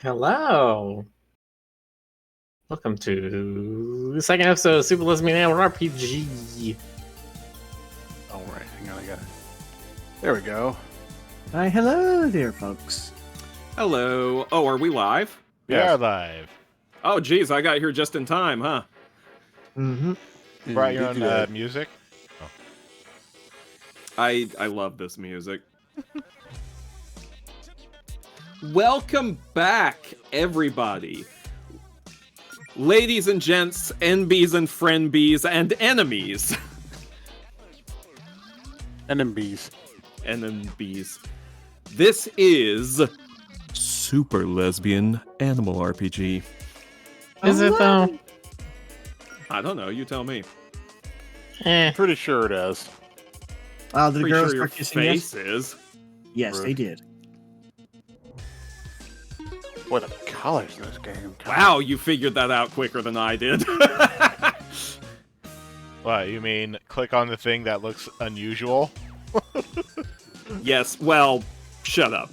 Hello. Welcome to the second episode of Super Lesbian Animal RPG. Oh, right. Hang on, I got it. There we go. Hi, hello there, folks. Hello. Oh, are we live? We are live. Oh, geez, I got here just in time, huh? Mm-hmm. You brought your own music? Oh. I love this music. Welcome back, everybody. Ladies and gents, NBs and friend bees, and enemies. NMBs. NMBs. This is Super Lesbian Animal RPG. Is it though? I don't know, you tell me. Pretty sure it is. The Pretty girls sure your start kissing face us? is. Yes, Rude. they did. What the colors in this game. Wow, you figured that out quicker than I did. What, you mean click on the thing that looks unusual? Yes, well, shut up.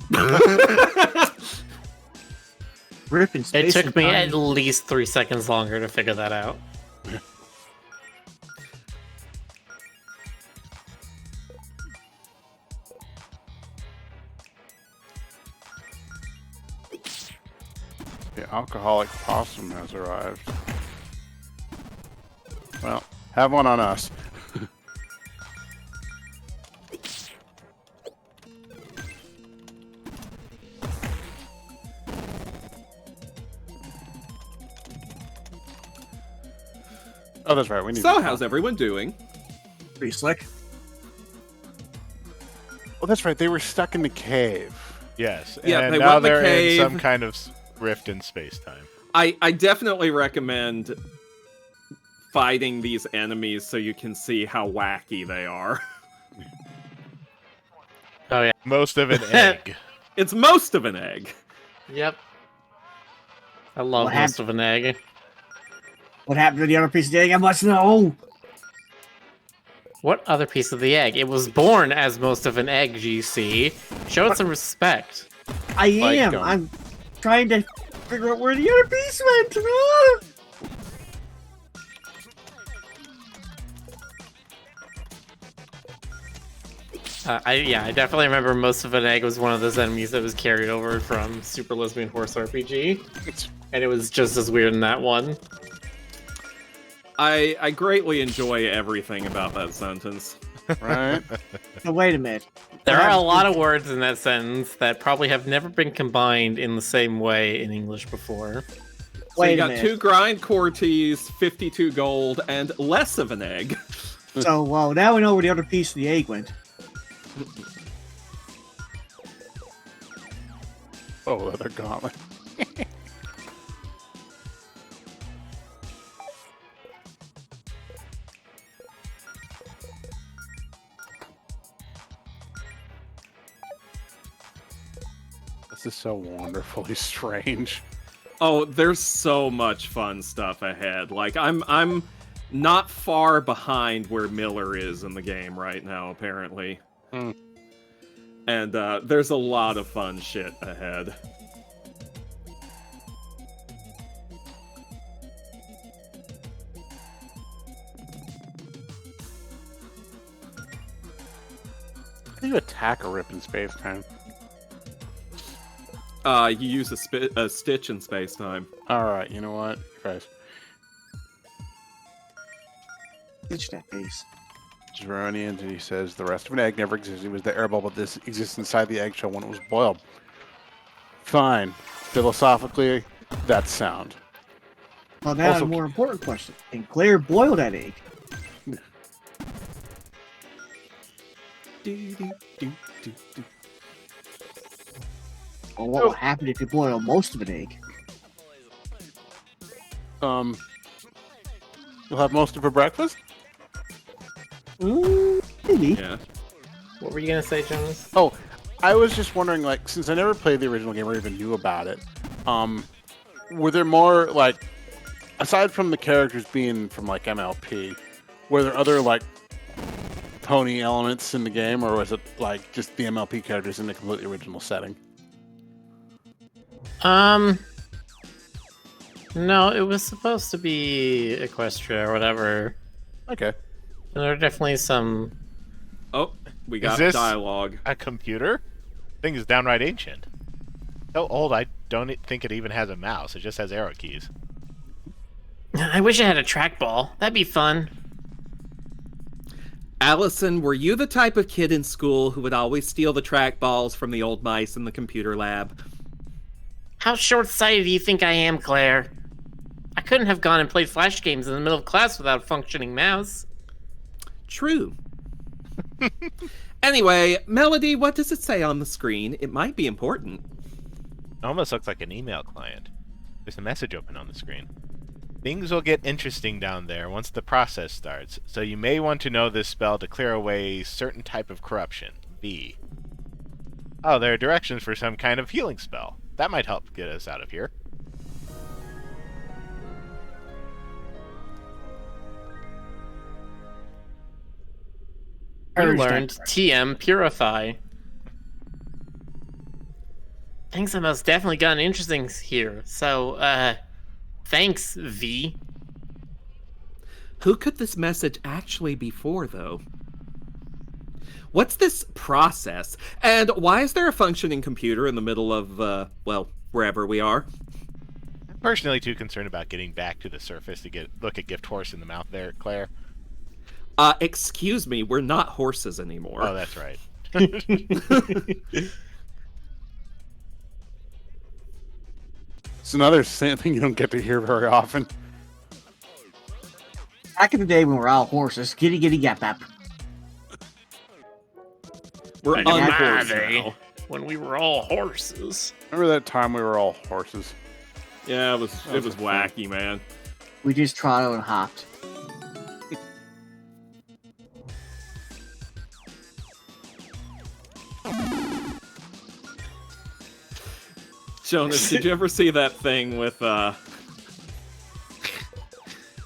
Griffin, It space took and me time. at least 3 seconds longer to figure that out. The alcoholic possum has arrived. Well, have one on us. Oh, that's right. We need. So, how's everyone doing? Pretty slick. Oh, that's right. They were stuck in the cave. Yes. Yeah, and they now went in the they're in cave. some kind of rift in space-time. I definitely recommend fighting these enemies so you can see how wacky they are. Oh yeah. Most of an egg. It's most of an egg. Yep. I love What most of an egg. What happened to the other piece of the egg? I must know. What other piece of the egg? It was born as most of an egg, GC. Show it some respect. I am. Like, I'm trying to figure out where the other piece went. Ah! I definitely remember most of an egg was one of those enemies that was carried over from Super Lesbian Horse RPG. And it was just as weird in that one. I greatly enjoy everything about that sentence. Right? So wait a minute. There are a lot of words in that sentence that probably have never been combined in the same way in English before. So Wait you a got minute. 2 grindcore teas, 52 gold, and less of an egg. So, well, now we know where the other piece of the egg went. Oh, leather gauntlet. This is so wonderfully strange. Oh, there's so much fun stuff ahead. Like I'm not far behind where Miller is in the game right now, apparently. Hmm. And there's a lot of fun shit ahead. How do you attack a rip in space time? You use a stitch in space-time. Alright, you know what? Guys, Ditch that piece. Geronians, and he says the rest of an egg never existed. It was the air bubble that exists inside the eggshell when it was boiled. Fine. Philosophically, that's sound. Well, now Also- a more important question. Can Claire boil that egg? Or what will happen if you boil most of an egg? You'll have most of a breakfast? Maybe. Yeah. What were you gonna say, Jonas? Oh, I was just wondering, like, since I never played the original game or even knew about it, were there more, like, aside from the characters being from, like, MLP, were there other, like, pony elements in the game, or was it like just the MLP characters in the completely original setting? No, it was supposed to be Equestria or whatever. Okay. And there are definitely some. Oh, we got this- dialogue. A computer? Thing is downright ancient. So old, I don't think it even has a mouse. It just has arrow keys. I wish I had a trackball. That'd be fun. Allison, were you the type of kid in school who would always steal the trackballs from the old mice in the computer lab? How short-sighted do you think I am, Claire? I couldn't have gone and played Flash games in the middle of class without a functioning mouse. True. Anyway, Melody, what does it say on the screen? It might be important. It almost looks like an email client. There's a message open on the screen. Things will get interesting down there once the process starts, so you may want to know this spell to clear away certain type of corruption. V. Oh, there are directions for some kind of healing spell. That might help get us out of here. You learned TM Purify. Things have most definitely gotten interesting here. So, thanks, V. Who could this message actually be for, though? What's this process? And why is there a functioning computer in the middle of, well, wherever we are? I'm personally too concerned about getting back to the surface to look at Gift Horse in the mouth there, Claire. Excuse me, we're not horses anymore. Oh, that's right. It's another thing you don't get to hear very often. Back in the day when we were all horses, giddy giddy gap gap. We're Yeah, unhorsed they- now. When we were all horses. Remember that time we were all horses? Yeah, it was fun. wacky, man. We just trotted and hopped. Jonas, did you ever see that thing with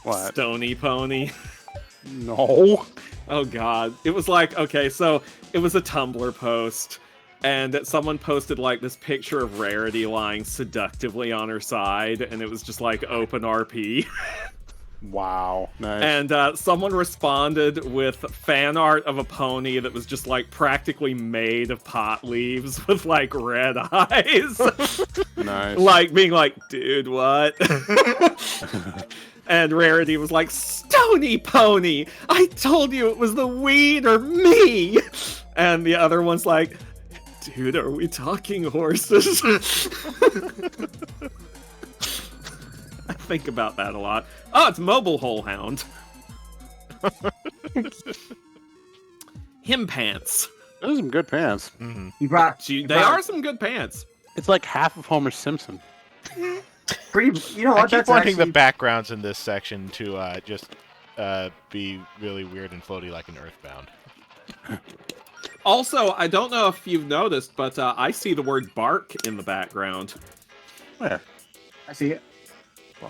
What? Stony Pony? No. Oh god. It was like, okay, so it was a Tumblr post, and someone posted like this picture of Rarity lying seductively on her side, and it was just like open RP. Wow. Nice. And someone responded with fan art of a pony that was just like practically made of pot leaves with like red eyes. Nice. Like being like, dude, what? And Rarity was like, Stony Pony! I told you it was the weed or me! And the other one's like, dude, are we talking horses? I think about that a lot. Oh, it's Mobile Hole Hound. Him pants. Those are some good pants. You brought They are some good pants. It's like half of Homer Simpson. pretty. You know I what? keep That's wanting actually, the backgrounds in this section to just be really weird and floaty like an Earthbound. Also, I don't know if you've noticed, but I see the word bark in the background. Where? I see it.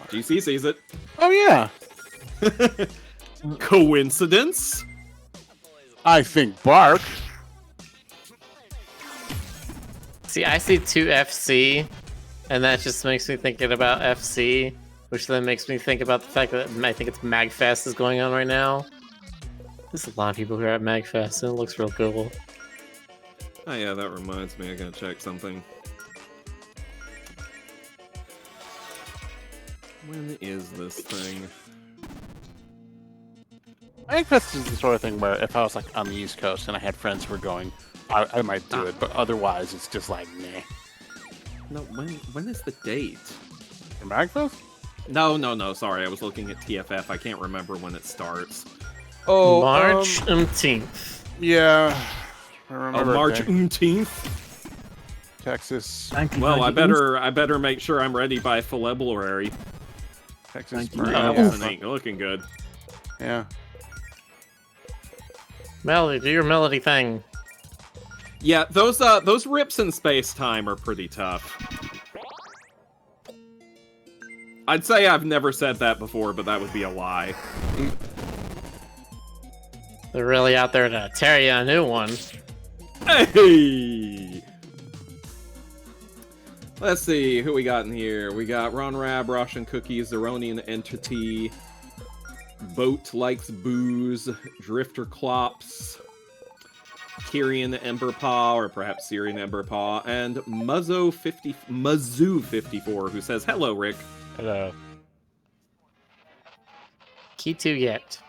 GC sees it. Oh yeah. Coincidence? I think bark. See, I see 2FC, and that just makes me thinking about FC, which then makes me think about the fact that I think it's MagFest is going on right now. There's a lot of people who are at MagFest, and it looks real cool. Oh yeah, that reminds me. I gotta check something. When is this thing? Magfest is the sort of thing where if I was like on the East Coast and I had friends who were going, I might do it, but otherwise it's just like, nah. No, when is the date? For Magfest? No, sorry, I was looking at TFF. I can't remember when it starts. Oh, March 18th. Yeah. I Oh, remember March it. 18th. Texas. Well, I better make sure I'm ready by February. Texas. Thank you. Allison ain't looking good. Yeah. Melody, do your melody thing. Yeah, those rips in space-time are pretty tough. I'd say I've never said that before, but that would be a lie. They're really out there to tear you a new one. Hey! Let's see who we got in here. We got Ron Rab, Russian Cookies, Zeronian Entity, Boat Likes Booze, Drifter Clops, Kyrian Emberpaw, or perhaps Syrian Emberpaw, and Muzzu54, who says, "Hello, Rick." Hello. Key to yet.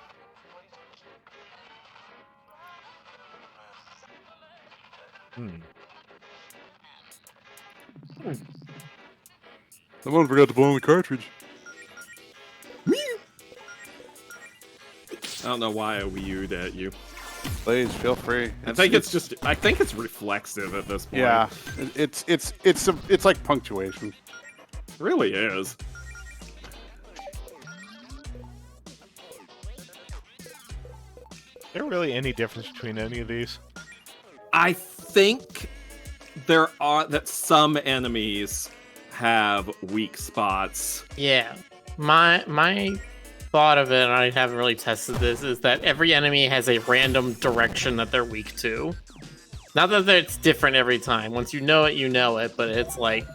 Someone forgot to blow in the cartridge. I don't know why I Wii-U'd at you. Please feel free. I think it's reflexive at this point. Yeah, it's like punctuation. It really is. Is there really any difference between any of these? I think that some enemies have weak spots. Yeah. My thought of it, and I haven't really tested this, is that every enemy has a random direction that they're weak to. Not that it's different every time. Once you know it, but it's like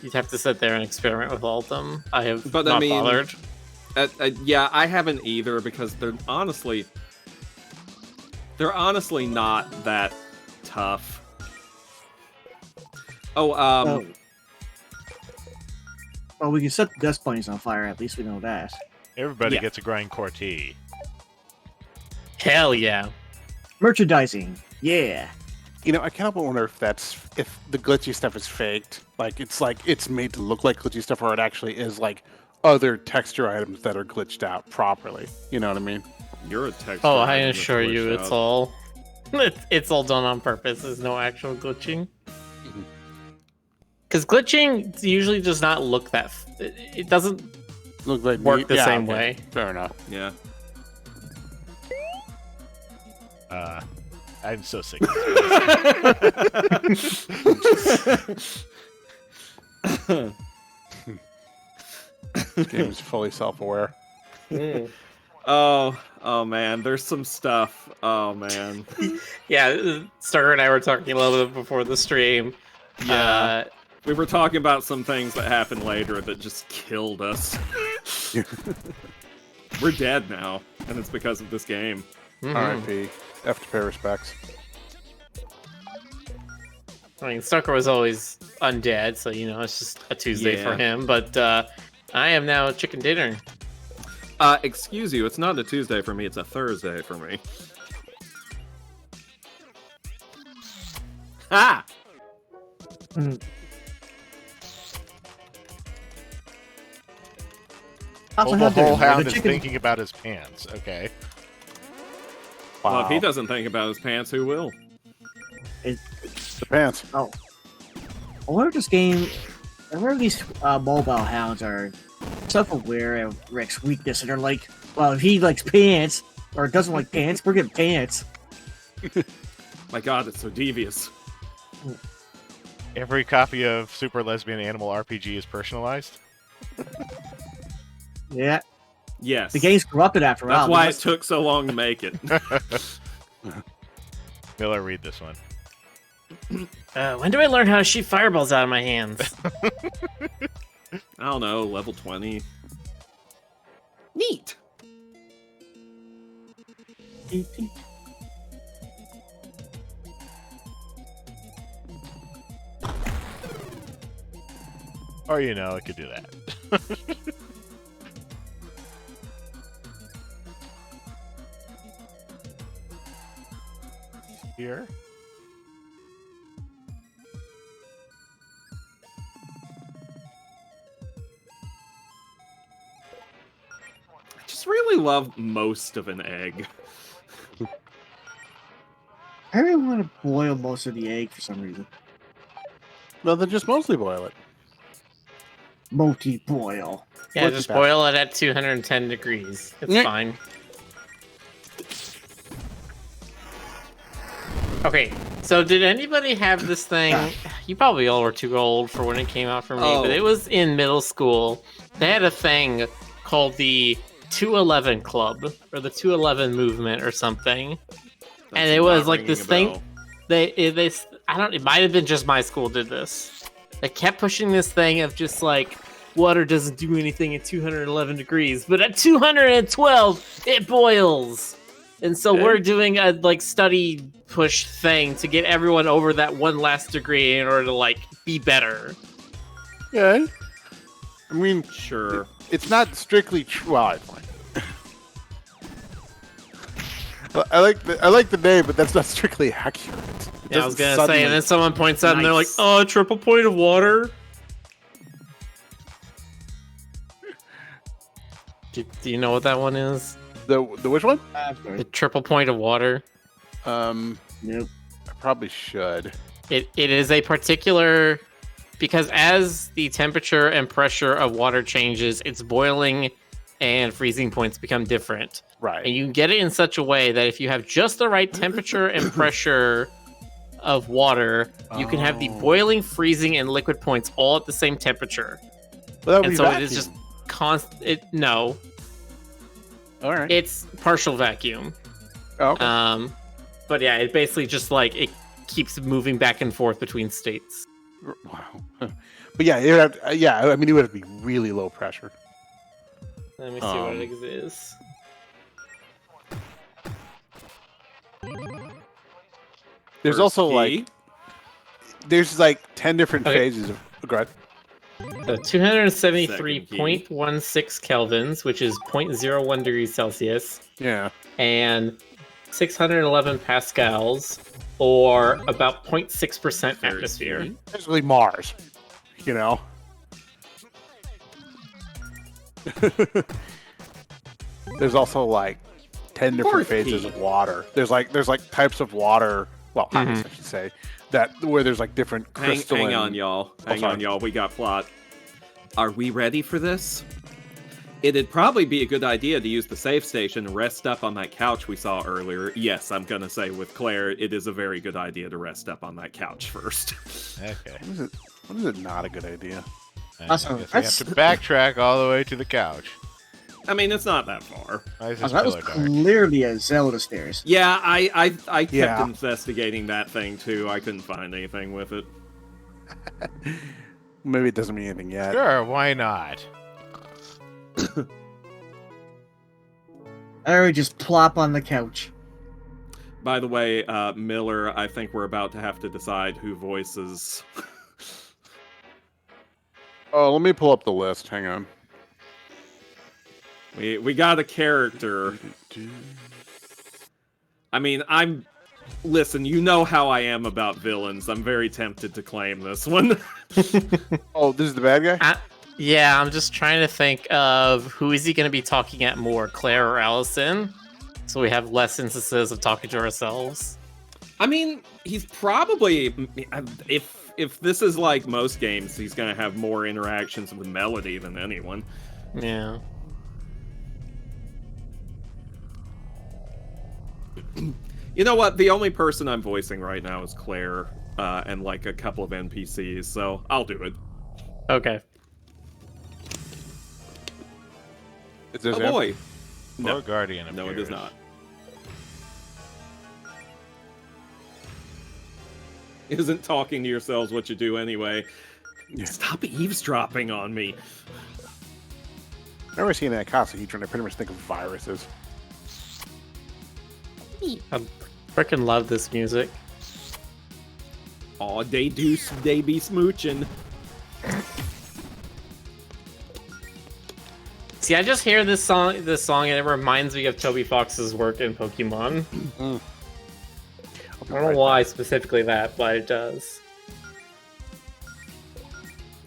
you'd have to sit there and experiment with all of them. I have not bothered. Yeah, I haven't either, because they're honestly not that tough. Well, we can set the dust bunnies on fire. At least we know that. Everybody Yeah. gets a grindcore tea. Hell yeah. Merchandising, yeah. You know, I can't help but wonder if the glitchy stuff is faked. Like it's made to look like glitchy stuff, or it actually is like other texture items that are glitched out properly. You know what I mean? You're a texture. Oh, I item that's assure you, glitched it's out. all it's all done on purpose. There's no actual glitching. Because glitching usually does not look that. It doesn't Look like work the same okay. way. Fair enough. Yeah. I'm so sick of this. This game is fully self-aware. Oh man, there's some stuff. Oh man. Yeah, Starker and I were talking a little bit before the stream. Yeah. We were talking about some things that happened later that just killed us. We're dead now, and it's because of this game. R.I.P. Have to pay respects. I mean, Starker was always undead, so you know it's just a Tuesday for Yeah. him. But I am now chicken dinner. Excuse you, it's not a Tuesday for me, it's a Thursday for me. Ha! Also, Well, how the whole dare you, hound the is chicken- thinking about his pants. Okay. Well, if he Wow. doesn't think about his pants, who will? The pants. Oh. I wonder if this game. I wonder if these mobile hounds are self-aware of Rick's weakness, and they're like, well, if he likes pants, or doesn't like pants, we're getting pants. My god, it's so devious. Every copy of Super Lesbian Animal RPG is personalized. Yeah. Yes. The game's corrupted after a while. That's why They it took so long to make it. Miller, read this one. When do I learn how to shoot fireballs out of my hands? I don't know, level 20. Neat. must- Or, you know, it could do that. Here. I just really love most of an egg. I really want to boil most of the egg for some reason. No, then just mostly boil it. Multi-boil. Yeah, What's just that? boil it at 210 degrees. It's Yeah. fine. Okay, so did anybody have this thing? You probably all were too old for when it came out for me, Oh. but it was in middle school. They had a thing called the 211 Club, or the 211 Movement, or something. That's And it was not like ringing this a thing. bell. They I don't. It might have been just my school did this. I kept pushing this thing of just like, water doesn't do anything at 211 degrees, but at 212, it boils. And so we're doing a like study push thing to get everyone over that one last degree in order to like be better. Yeah. I mean, Sure. it's not strictly true. Well, I like the name, but that's not strictly accurate. Yeah, I was gonna say, and then someone points out, and they're like, "Oh, triple point of water." Do you know what that one is? The which one? The triple point of water. Nope. I probably should. It is a particular, because as the temperature and pressure of water changes, its boiling and freezing points become different. Right. And you can get it in such a way that if you have just the right temperature and pressure of water, you can have the boiling, freezing, and liquid points all at the same temperature. Well, that would And be so vacuum. it is just constant. No, All right. it's partial vacuum. Oh, okay. But yeah, it basically just like it keeps moving back and forth between states. Wow. But yeah, it would have, I mean, it would have to be really low pressure. Let me see what it is. There's also like, there's like 10 different phases of. Go ahead. So 273.16 kelvins, which is 0.01 degrees Celsius, Yeah. and 611 pascals, or about 0.6% atmosphere. Basically Mars. You know. There's also like 10 different phases of water. There's like types of water. Well, ice, I should say. That where there's like different crystalline. Hang on, y'all. Hang on, y'all. We got plot. Are we ready for this? It'd probably be a good idea to use the save station and rest up on that couch we saw earlier. Yes, I'm gonna say with Claire, it is a very good idea to rest up on that couch first. Okay. When is it not a good idea? I Awesome. guess we have to backtrack all the way to the couch. I mean, it's not that far. Why is Oh, this that was pillow dark? clearly a Zelda stairs. Yeah, I kept Yeah. investigating that thing too. I couldn't find anything with it. Maybe it doesn't mean anything yet. Sure, why not? I would just plop on the couch. By the way, Miller, I think we're about to have to decide who voices. Oh, let me pull up the list. Hang on. We got a character. I mean, listen, you know how I am about villains. I'm very tempted to claim this one. Oh, this is the bad guy? Yeah, I'm just trying to think of who is he going to be talking at more, Claire or Allison? So we have less instances of talking to ourselves. I mean, he's probably, if this is like most games, he's gonna have more interactions with Melody than anyone. Yeah. You know what? The only person I'm voicing right now is Claire, and like a couple of NPCs, so I'll do it. Okay. Is this Oh him? boy. No. Guardian No, it appears. is not. Isn't talking to yourselves what you do anyway. Stop eavesdropping on me. I've never seen that icosahedron. I pretty much think of viruses. I freaking love this music. Aw, they be smooching. See, I just hear this song, and it reminds me of Toby Fox's work in Pokemon. I don't know why specifically that, but it does.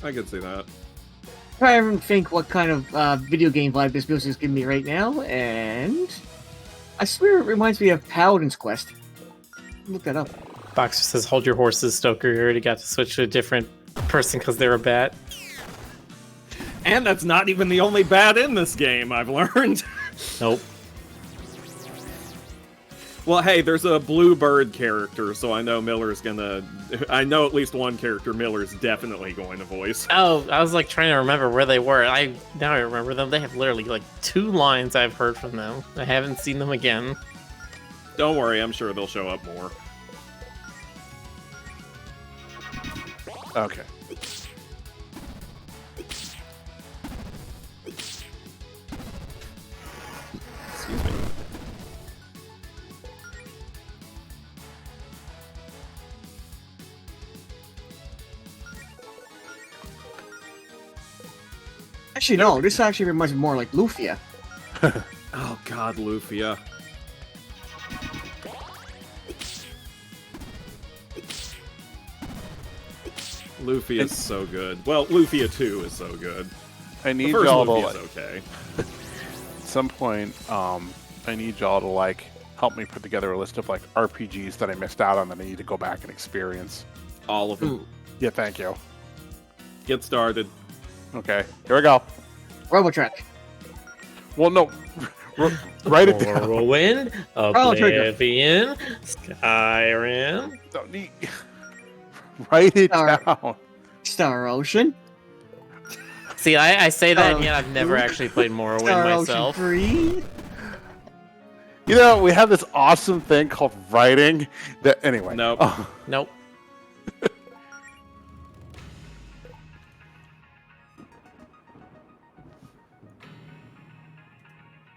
I could see that. I don't think what kind of video game vibe this music is giving me right now, and I swear it reminds me of Paladin's Quest. Look that up. Boxer says, "Hold your horses, Stoker. You already got to switch to a different person because they're a bat." And that's not even the only bad in this game, I've learned. Nope. Well, hey, there's a blue bird character, so I know Miller's gonna... I know at least one character Miller's definitely going to voice. Oh, I was like trying to remember where they were. Now I remember them. They have literally like 2 lines I've heard from them. I haven't seen them again. Don't worry, I'm sure they'll show up more. Okay. Actually, no. This actually reminds me more like Lufia. Oh God, Lufia. Lufia is so good. Well, Lufia 2 is so good. I The need first y'all to Lufia is like, okay. at some point, I need y'all to like help me put together a list of like RPGs that I missed out on that I need to go back and experience. All of them. Ooh. Yeah, thank you. Get started. Okay, here we go. Robotrek. Well, no, write it down. Morrowind, Trigger. Oblivion, Skyrim. Don't need... Write it Star- down. Star Ocean. See, I say that, and Oh, yet I've never actually played Morrowind Star myself. Ocean 3. You know, we have this awesome thing called writing. That anyway. Nope. Oh, Nope.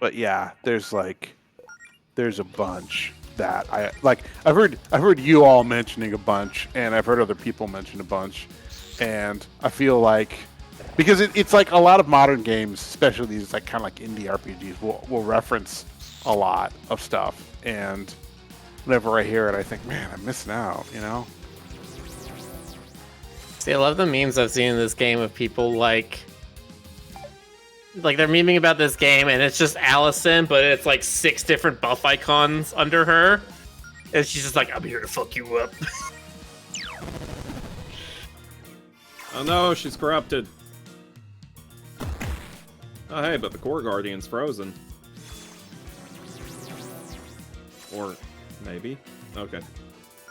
but yeah, there's a bunch that I like. I've heard you all mentioning a bunch, and I've heard other people mention a bunch, and I feel like because it's like a lot of modern games, especially these like kind of like indie RPGs, will reference a lot of stuff, and whenever I hear it, I think, man, I'm missing out, you know? See, I love the memes I've seen in this game of people like they're memeing about this game, and it's just Allison, but it's like 6 different buff icons under her, and she's just like, "I'm here to fuck you up." Oh no, she's corrupted. Oh hey, but the core guardian's frozen. Or maybe? Okay.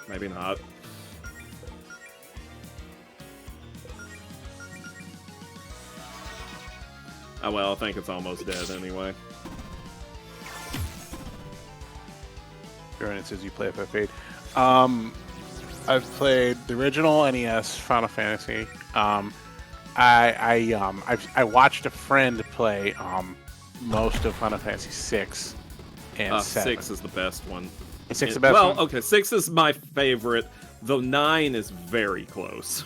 Maybe not. Oh well, I think it's almost dead anyway. Sure, and it says you play FF8. I've played the original NES Final Fantasy. I watched a friend play most of Final Fantasy 6 and 7. 6 is the best one. Is 6 the best well, one? okay, 6 is my favorite, though 9 is very close.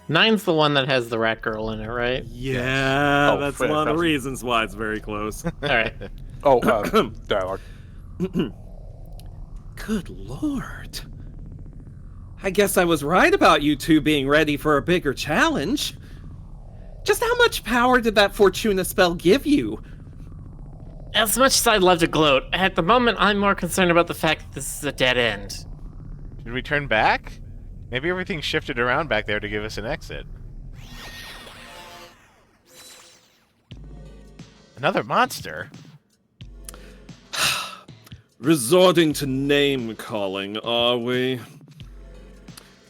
9's the one that has the rat girl in it, right? Yeah, Oh, that's Fred, one of the that's- reasons why it's very close. All right. Oh, dialogue. Good lord. I guess I was right about you two being ready for a bigger challenge. Just how much power did that Fortuna spell give you? As much as I'd love to gloat, at the moment I'm more concerned about the fact that this is a dead end. Should we turn back? Maybe everything shifted around back there to give us an exit. Another monster? Resorting to name-calling, are we?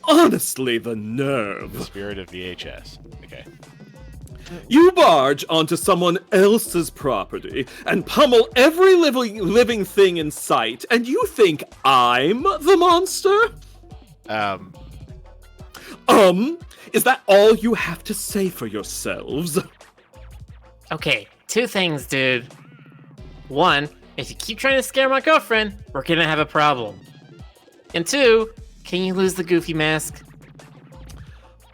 Honestly, the The nerve. spirit of VHS. Okay. You barge onto someone else's property and pummel every living thing in sight, and you think I'm the monster? Is that all you have to say for yourselves? Okay, 2 things, dude. 1, if you keep trying to scare my girlfriend, we're gonna have a problem. And 2, can you lose the goofy mask?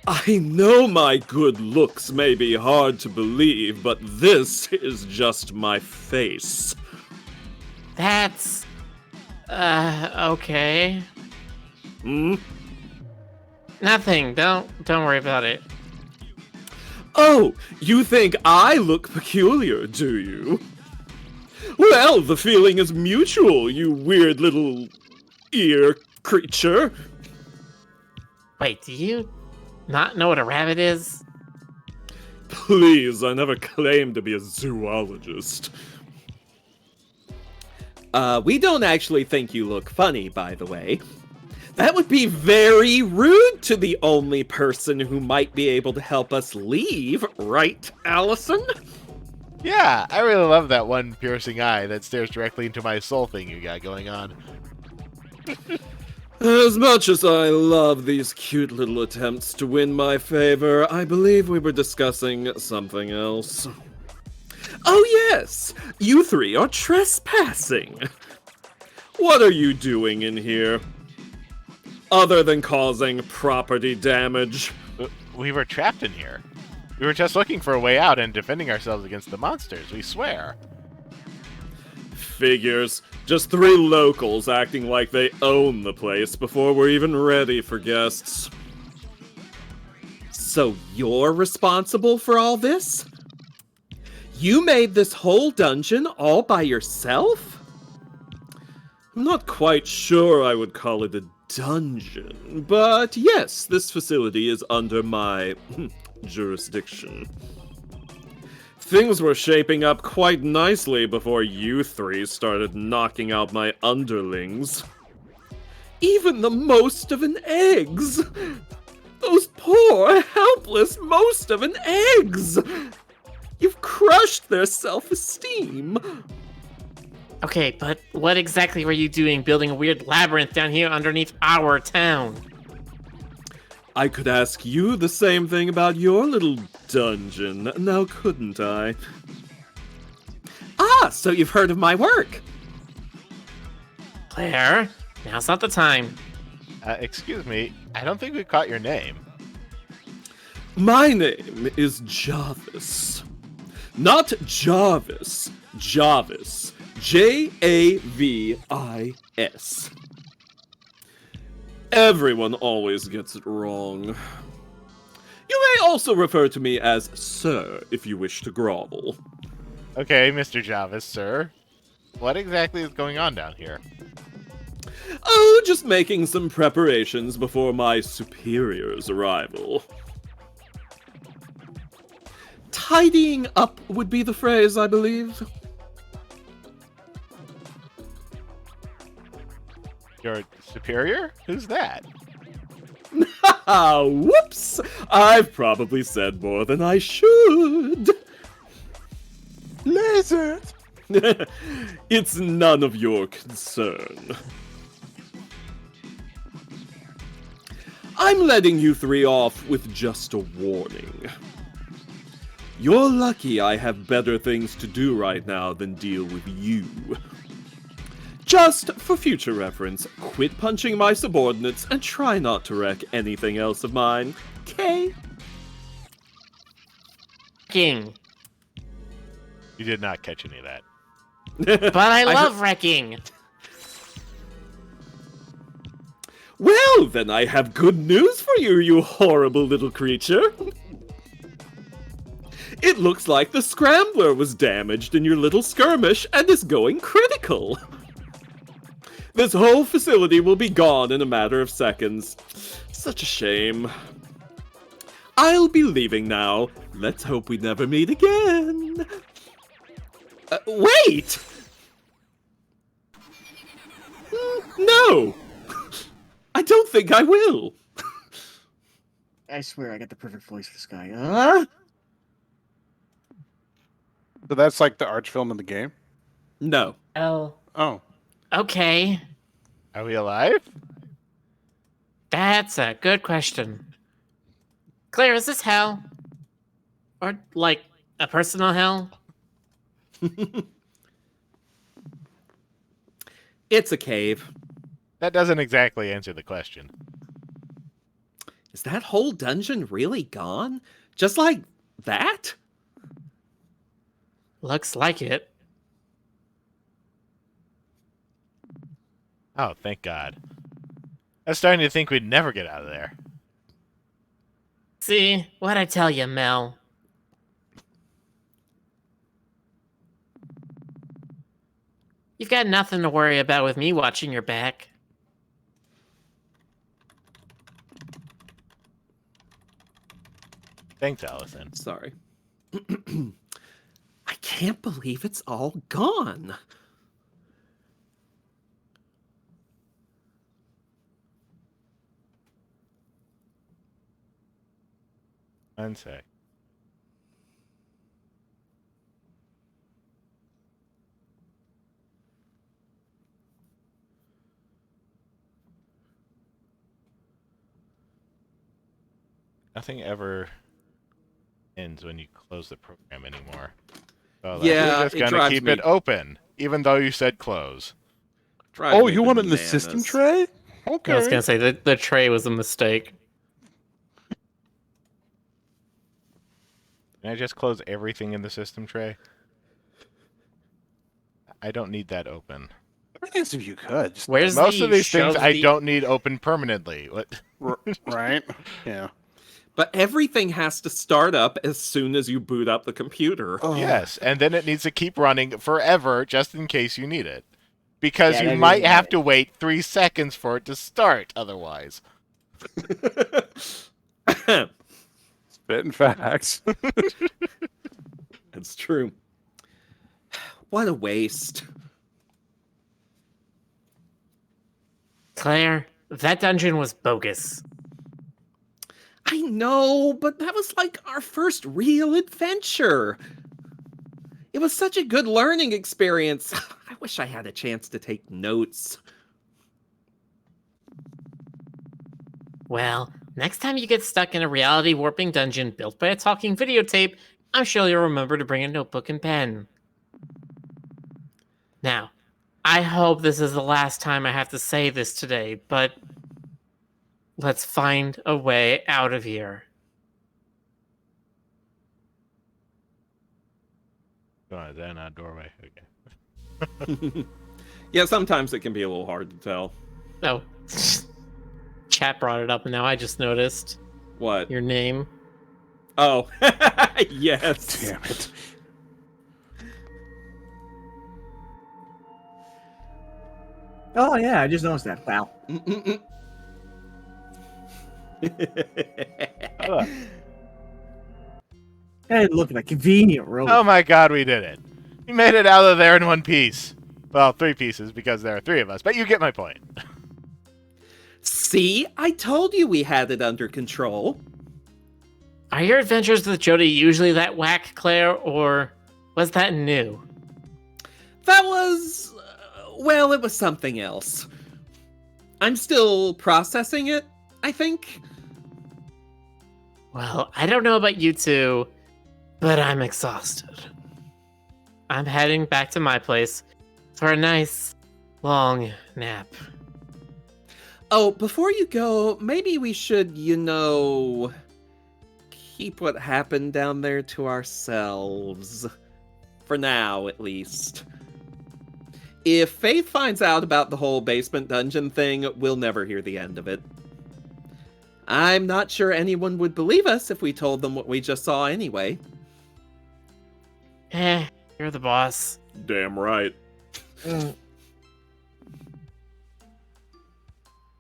I know my good looks may be hard to believe, but this is just my face. That's... okay. Hmm? Nothing, don't worry about it. Oh, you think I look peculiar, do you? Well, the feeling is mutual, you weird little ear creature. Wait, do you not know what a rabbit is? Please, I never claimed to be a zoologist. We don't actually think you look funny, by the way. That would be very rude to the only person who might be able to help us leave, right, Allison? Yeah, I really love that one piercing eye that stares directly into my soul thing you got going on. As much as I love these cute little attempts to win my favor, I believe we were discussing something else. Oh yes, you 3 are trespassing. What are you doing in here? Other than causing property damage. We were trapped in here. We were just looking for a way out and defending ourselves against the monsters, we swear. Figures. Just 3 locals acting like they own the place before we're even ready for guests. So you're responsible for all this? You made this whole dungeon all by yourself? I'm not quite sure I would call it a dungeon, but yes, this facility is under my jurisdiction. Things were shaping up quite nicely before you 3 started knocking out my underlings. Even the most of an eggs! Those poor, helpless most of an eggs! You've crushed their self-esteem. Okay, but what exactly were you doing building a weird labyrinth down here underneath our town? I could ask you the same thing about your little dungeon, now couldn't I? Ah, so you've heard of my work. Claire, now's not the time. Excuse me, I don't think we caught your name. My name is Jarvis. Not Jarvis. Jarvis. Javis. Everyone always gets it wrong. You may also refer to me as Sir if you wish to grovel. Okay, Mr. Jarvis, sir. What exactly is going on down here? Oh, just making some preparations before my superior's arrival. Tidying up would be the phrase, I believe. Your superior? Who's that? Whoops! I've probably said more than I should. Lizard! It's none of your concern. I'm letting you 3 off with just a warning. You're lucky I have better things to do right now than deal with you. Just for future reference, quit punching my subordinates and try not to wreck anything else of mine. Okay? Wrecking. You did not catch any of that. But I love wrecking. Well, then I have good news for you, you horrible little creature. It looks like the scrambler was damaged in your little skirmish and is going critical. This whole facility will be gone in a matter of seconds. Such a shame. I'll be leaving now. Let's hope we never meet again. Wait! No! I don't think I will. I swear I got the perfect voice for this guy. Huh? So that's like the arch film in the game? No. Oh. Oh. Okay. Are we alive? That's a good question. Claire, is this hell? Or, like, a personal hell? It's a cave. That doesn't exactly answer the question. Is that whole dungeon really gone? Just like that? Looks like it. Oh, thank God. I was starting to think we'd never get out of there. See, what'd I tell you, Mel? You've got nothing to worry about with me watching your back. Thanks, Allison. Sorry. I can't believe it's all gone. One sec. Nothing ever ends when you close the program anymore. So Yeah, we're just it gonna drives keep me- it open, even though you said close. Oh, you want it in the system tray? Okay. I was gonna say that the tray was a mistake. Can I just close everything in the system tray? I don't need that open. I guess if you could. Just, Where's Most the of these things shove I the- don't need open permanently. What? right? Yeah. But everything has to start up as soon as you boot up the computer. Oh. Yes, and then it needs to keep running forever just in case you need it. Because Yeah, you that is might have annoying. to wait 3 seconds for it to start otherwise. Spitting facts. It's true. What a waste. Claire, that dungeon was bogus. I know, but that was like our first real adventure. It was such a good learning experience. I wish I had a chance to take notes. Well, next time you get stuck in a reality warping dungeon built by a talking videotape, I'm sure you'll remember to bring a notebook and pen. Now, I hope this is the last time I have to say this today, but let's find a way out of here. Oh, is that in a doorway? Okay. Yeah, sometimes it can be a little hard to tell. Oh, chat brought it up, and now I just noticed What? your name. Oh, yes. Damn it. Oh yeah, I just noticed that. Wow. Oh, Hey, look at that convenient road. oh my god, we did it. We made it out of there in one piece. Well, 3 pieces because there are 3 of us, but you get my point. See, I told you we had it under control. Are your adventures with Jody usually that whack, Claire, or was that new? That was, well, it was something else. I'm still processing it, I think. Well, I don't know about you two, but I'm exhausted. I'm heading back to my place for a nice, long nap. Oh, before you go, maybe we should, keep what happened down there to ourselves. For now, at least. If Faith finds out about the whole basement dungeon thing, we'll never hear the end of it. I'm not sure anyone would believe us if we told them what we just saw anyway. You're the boss. Damn right.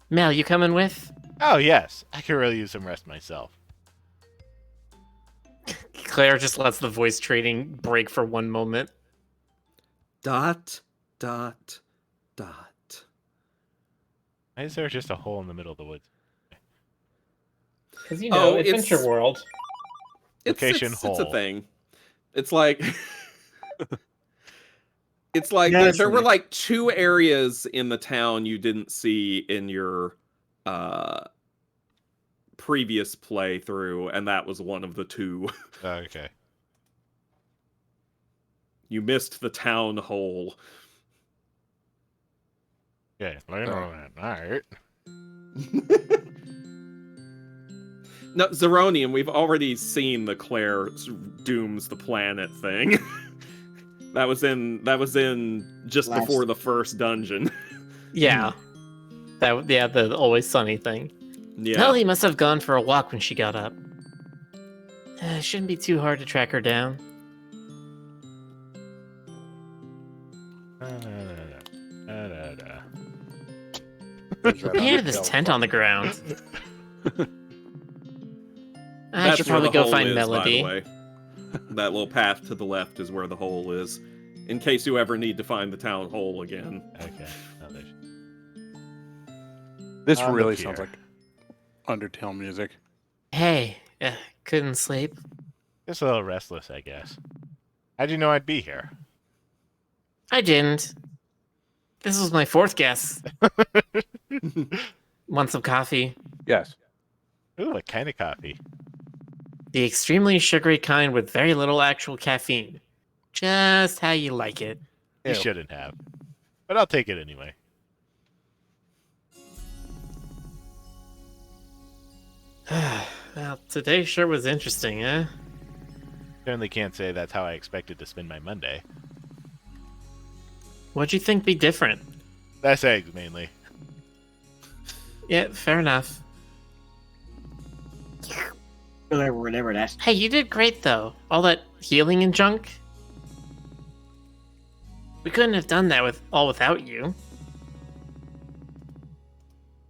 Mel, you coming with? Oh, yes. I could really use some rest myself. Claire just lets the voice trading break for one moment. ... Dot. Why is there just a hole in the middle of the woods? Because, Oh, Adventure it's- World. Location It's a hole. thing. It's like... It's like Yeah, there were sure. like 2 areas in the town you didn't see in your previous playthrough, and that was one of the 2. Oh, okay. You missed the town hole. Okay, later on that night. No, Zeronium, we've already seen the Claire dooms the planet thing. that was in just Last- before the first dungeon. Yeah. The Always Sunny thing. Yeah. Melody must have gone for a walk when she got up. It shouldn't be too hard to track her down. Man, this tent on the ground. I That's should where probably the go hole find is, Melody. By the way. That little path to the left is where the hole is. In case you ever need to find the town hole again. Okay. Oh, there's... This On the really pier. sounds like Undertale music. Hey, couldn't sleep. Just a little restless, I guess. How'd you know I'd be here? I didn't. This was my 4th guess. Want some coffee? Yes. Ooh, what kind of coffee? The extremely sugary kind with very little actual caffeine. Just how you like it. You Ew. shouldn't have. But I'll take it anyway. Well, today sure was interesting, huh? Certainly can't say that's how I expected to spend my Monday. What'd you think be different? That's eggs, mainly. Yeah, fair enough. Whatever that's. Hey, you did great though. All that healing and junk. We couldn't have done that without you.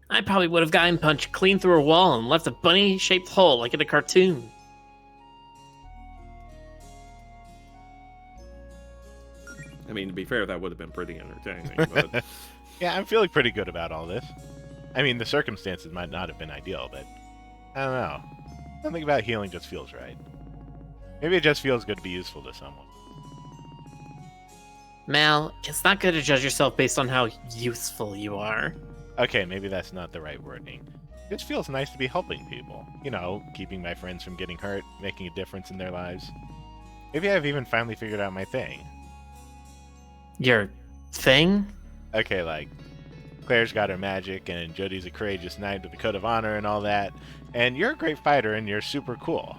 I probably would have gotten punched clean through a wall and left a bunny-shaped hole like in a cartoon. I mean, to be fair, that would have been pretty entertaining. But Yeah, I'm feeling pretty good about all this. I mean, the circumstances might not have been ideal, but I don't know. Something about healing just feels right. Maybe it just feels good to be useful to someone. Mal, it's not good to judge yourself based on how useful you are. Okay, maybe that's not the right wording. It just feels nice to be helping people. You know, keeping my friends from getting hurt, making a difference in their lives. Maybe I've even finally figured out my thing. Your thing? Okay, like, Claire's got her magic, and Jody's a courageous knight with a code of honor and all that, and you're a great fighter and you're super cool.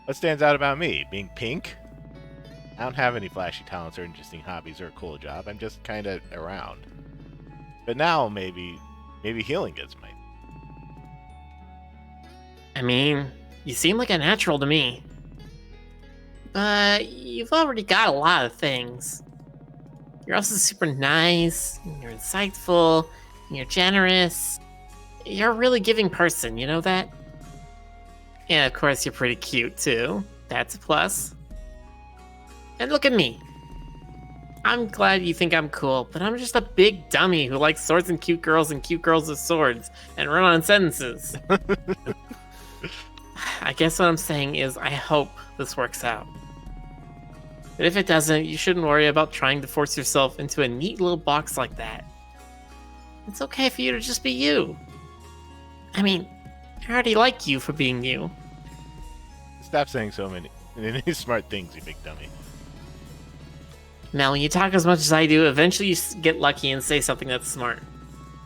What stands out about me? Being pink? I don't have any flashy talents or interesting hobbies or a cool job. I'm just kind of around. But now, maybe healing gets my... I mean, you seem like a natural to me. But you've already got a lot of things. You're also super nice, and you're insightful, and you're generous. You're a really giving person, you know that? And of course, you're pretty cute too. That's a plus. And look at me. I'm glad you think I'm cool, but I'm just a big dummy who likes swords and cute girls with swords and run on sentences. I guess what I'm saying is I hope this works out. But if it doesn't, you shouldn't worry about trying to force yourself into a neat little box like that. It's okay for you to just be you. I mean, I already like you for being you. Stop saying so many smart things, you big dummy. Now, when you talk as much as I do, eventually you get lucky and say something that's smart.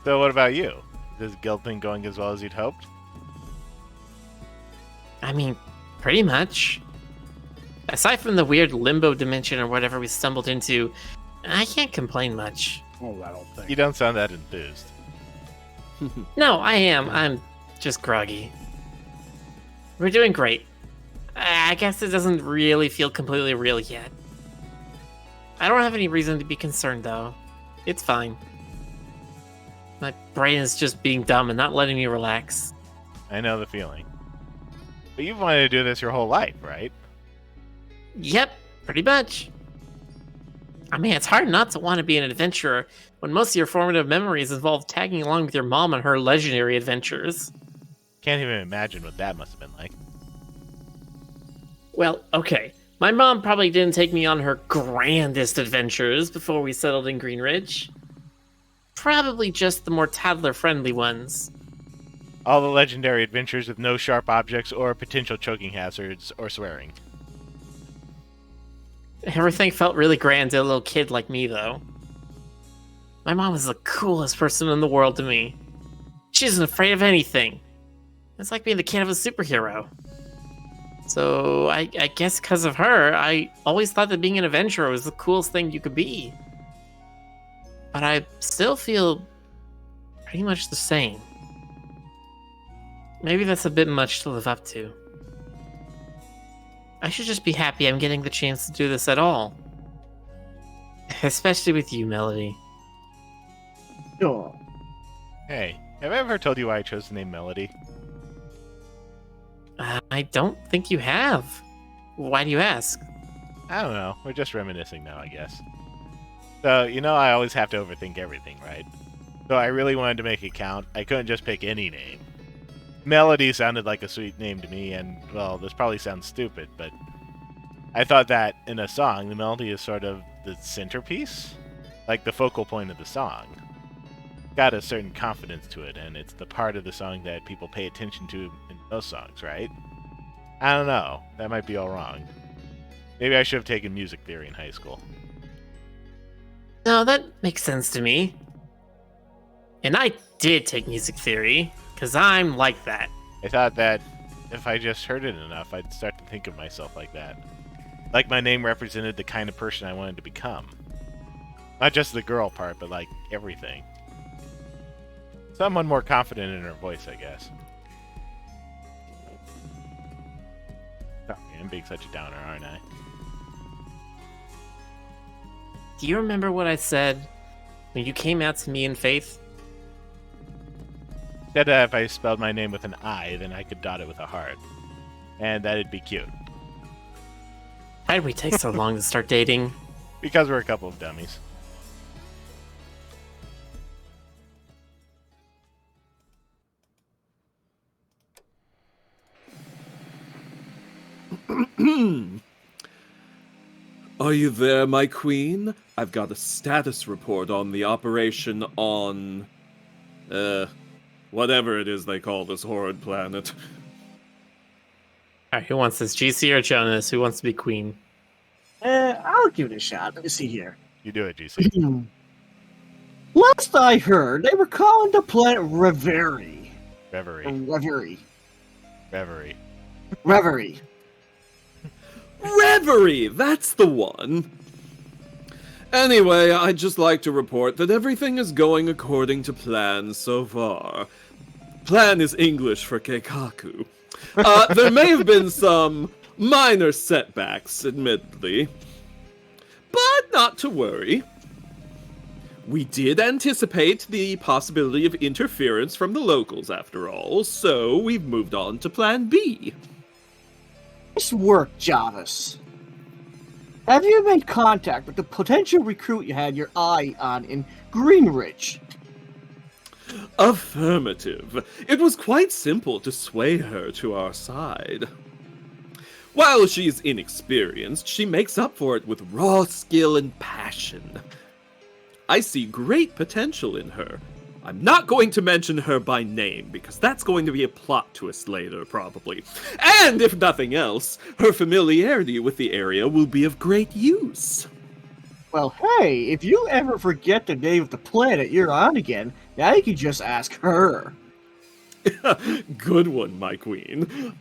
So what about you? Is this guild thing going as well as you'd hoped? I mean, pretty much. Aside from the weird limbo dimension or whatever we stumbled into, I can't complain much. Oh, that old thing. You don't sound that enthused. No, I am. I'm just groggy. We're doing great. I guess it doesn't really feel completely real yet. I don't have any reason to be concerned, though. It's fine. My brain is just being dumb and not letting me relax. I know the feeling. But you've wanted to do this your whole life, right? Yep, pretty much. I mean, it's hard not to want to be an adventurer when most of your formative memories involve tagging along with your mom on her legendary adventures. Can't even imagine what that must have been like. Well, okay. My mom probably didn't take me on her grandest adventures before we settled in Greenridge. Probably just the more toddler-friendly ones. All the legendary adventures with no sharp objects or potential choking hazards or swearing. Everything felt really grand to a little kid like me, though. My mom was the coolest person in the world to me. She isn't afraid of anything. It's like being the kid of a superhero. So I guess because of her, I always thought that being an adventurer was the coolest thing you could be. But I still feel pretty much the same. Maybe that's a bit much to live up to. I should just be happy I'm getting the chance to do this at all. Especially with you, Melody. Sure. Hey, have I ever told you why I chose the name Melody? I don't think you have. Why do you ask? I don't know. We're just reminiscing now, I guess. So, you know I always have to overthink everything, right? So I really wanted to make it count. I couldn't just pick any name. Melody sounded like a sweet name to me, and, well, this probably sounds stupid, but I thought that in a song, the melody is sort of the centerpiece, like the focal point of the song. Got a certain confidence to it, and it's the part of the song that people pay attention to in those songs, right? I don't know. That might be all wrong. Maybe I should have taken music theory in high school. No, that makes sense to me. And I did take music theory, because I'm like that. I thought that if I just heard it enough, I'd start to think of myself like that. Like my name represented the kind of person I wanted to become. Not just the girl part, but like everything. Someone more confident in her voice, I guess. Sorry, I'm being such a downer, aren't I? Do you remember what I said when you came out to me in Faith? Said that if I spelled my name with an I, then I could dot it with a heart. And that'd be cute. Why did we take so long to start dating? Because we're a couple of dummies. Are you there, my queen? I've got a status report on the operation on... whatever it is they call this horrid planet. Alright, who wants this? GC or Jonas? Who wants to be queen? I'll give it a shot. Let me see here. You do it, GC. Last I heard, they were calling the planet Reverie. Reverie. Reverie. Reverie. Reverie. Reverie! That's the one! Anyway, I'd just like to report that everything is going according to plan so far. Plan is English for Keikaku. There may have been some minor setbacks, admittedly. But not to worry. We did anticipate the possibility of interference from the locals, after all, so we've moved on to Plan B. Nice work, Jarvis. Have you made contact with the potential recruit you had your eye on in Greenridge? Affirmative. It was quite simple to sway her to our side. While she's inexperienced, she makes up for it with raw skill and passion. I see great potential in her. I'm not going to mention her by name, because that's going to be a plot twist later, probably. And if nothing else, her familiarity with the area will be of great use. Well, hey, if you ever forget the name of the planet you're on again, now you can just ask her. Good one, my queen.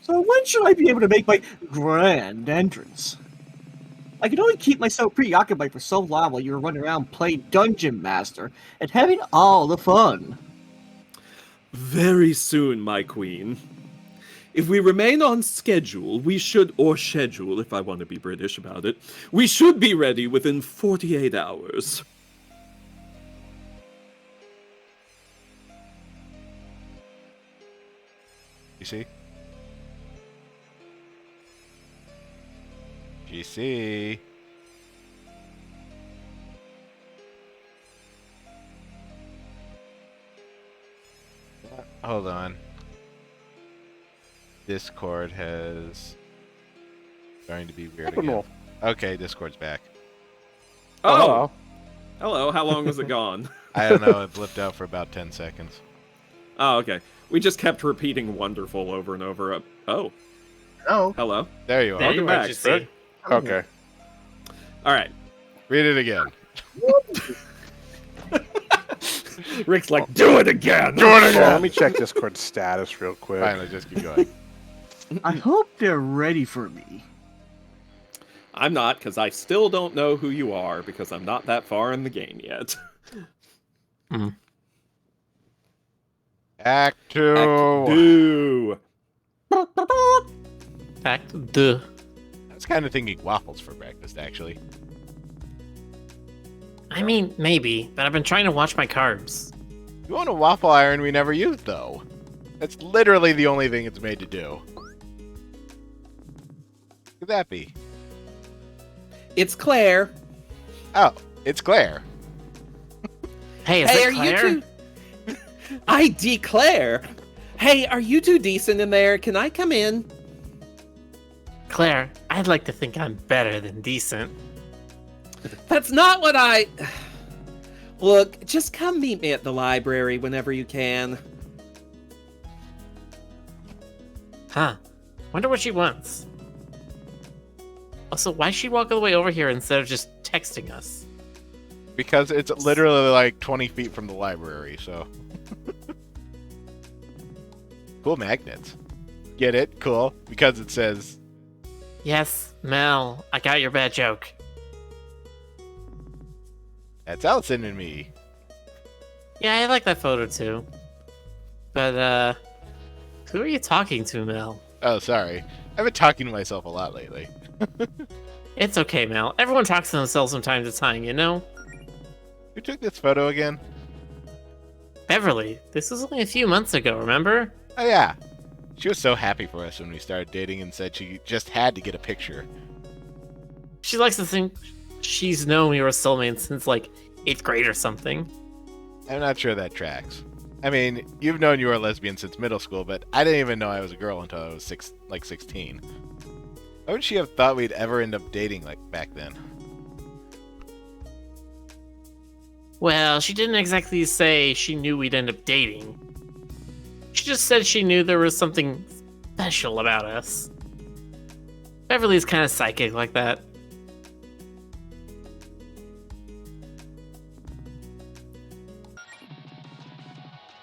So when should I be able to make my grand entrance? I can only keep myself preoccupied for so long while you're running around playing Dungeon Master and having all the fun. Very soon, my queen. If we remain on schedule, we should, or schedule if I want to be British about it, we should be ready within 48 hours. GC? GC? Hold on. Discord has... starting to be weird again. Normal. Okay, Discord's back. Oh! Hello, how long was it gone? I don't know, it blipped out for about 10 seconds. Oh, okay. We just kept repeating wonderful over and over. Oh. Oh. Hello. There you are. There you Welcome are, back. GC. Okay. Alright. Read it again. Rick's like, do it again! Do it Well, again! let me check Discord status real quick. Finally, just keep going. I hope they're ready for me. I'm not, because I still don't know who you are, because I'm not that far in the game yet. Act 2! Act 2! Fact, duh. I was kind of thinking waffles for breakfast, actually. I mean, maybe, but I've been trying to watch my carbs. You own a waffle iron we never used, though. That's literally the only thing it's made to do. What could that be? It's Claire. Oh, it's Claire. Hey, is Hey, it are Claire? you two... I declare. Hey, are you two decent in there? Can I come in? Claire, I'd like to think I'm better than decent. That's not what I... Look, just come meet me at the library whenever you can. Huh. Wonder what she wants. Also, why'd she walk all the way over here instead of just texting us? Because it's literally like 20 feet from the library, so... Cool magnets. Get it? Cool. Because it says Yes, Mel, I got your bad joke. That's Allison and me. Yeah, I like that photo too. But, who are you talking to, Mel? Oh, sorry. I've been talking to myself a lot lately. It's okay, Mel. Everyone talks to themselves from time to time, you know? Who took this photo again? Beverly, this was only a few months ago, remember? Oh, yeah. She was so happy for us when we started dating and said she just had to get a picture. She likes to think she's known we were soulmates since, like, 8th grade or something. I'm not sure that tracks. I mean, you've known you were a lesbian since middle school, but I didn't even know I was a girl until I was 16. How would she have thought we'd ever end up dating like back then? Well, she didn't exactly say she knew we'd end up dating. She just said she knew there was something special about us. Beverly's kind of psychic like that.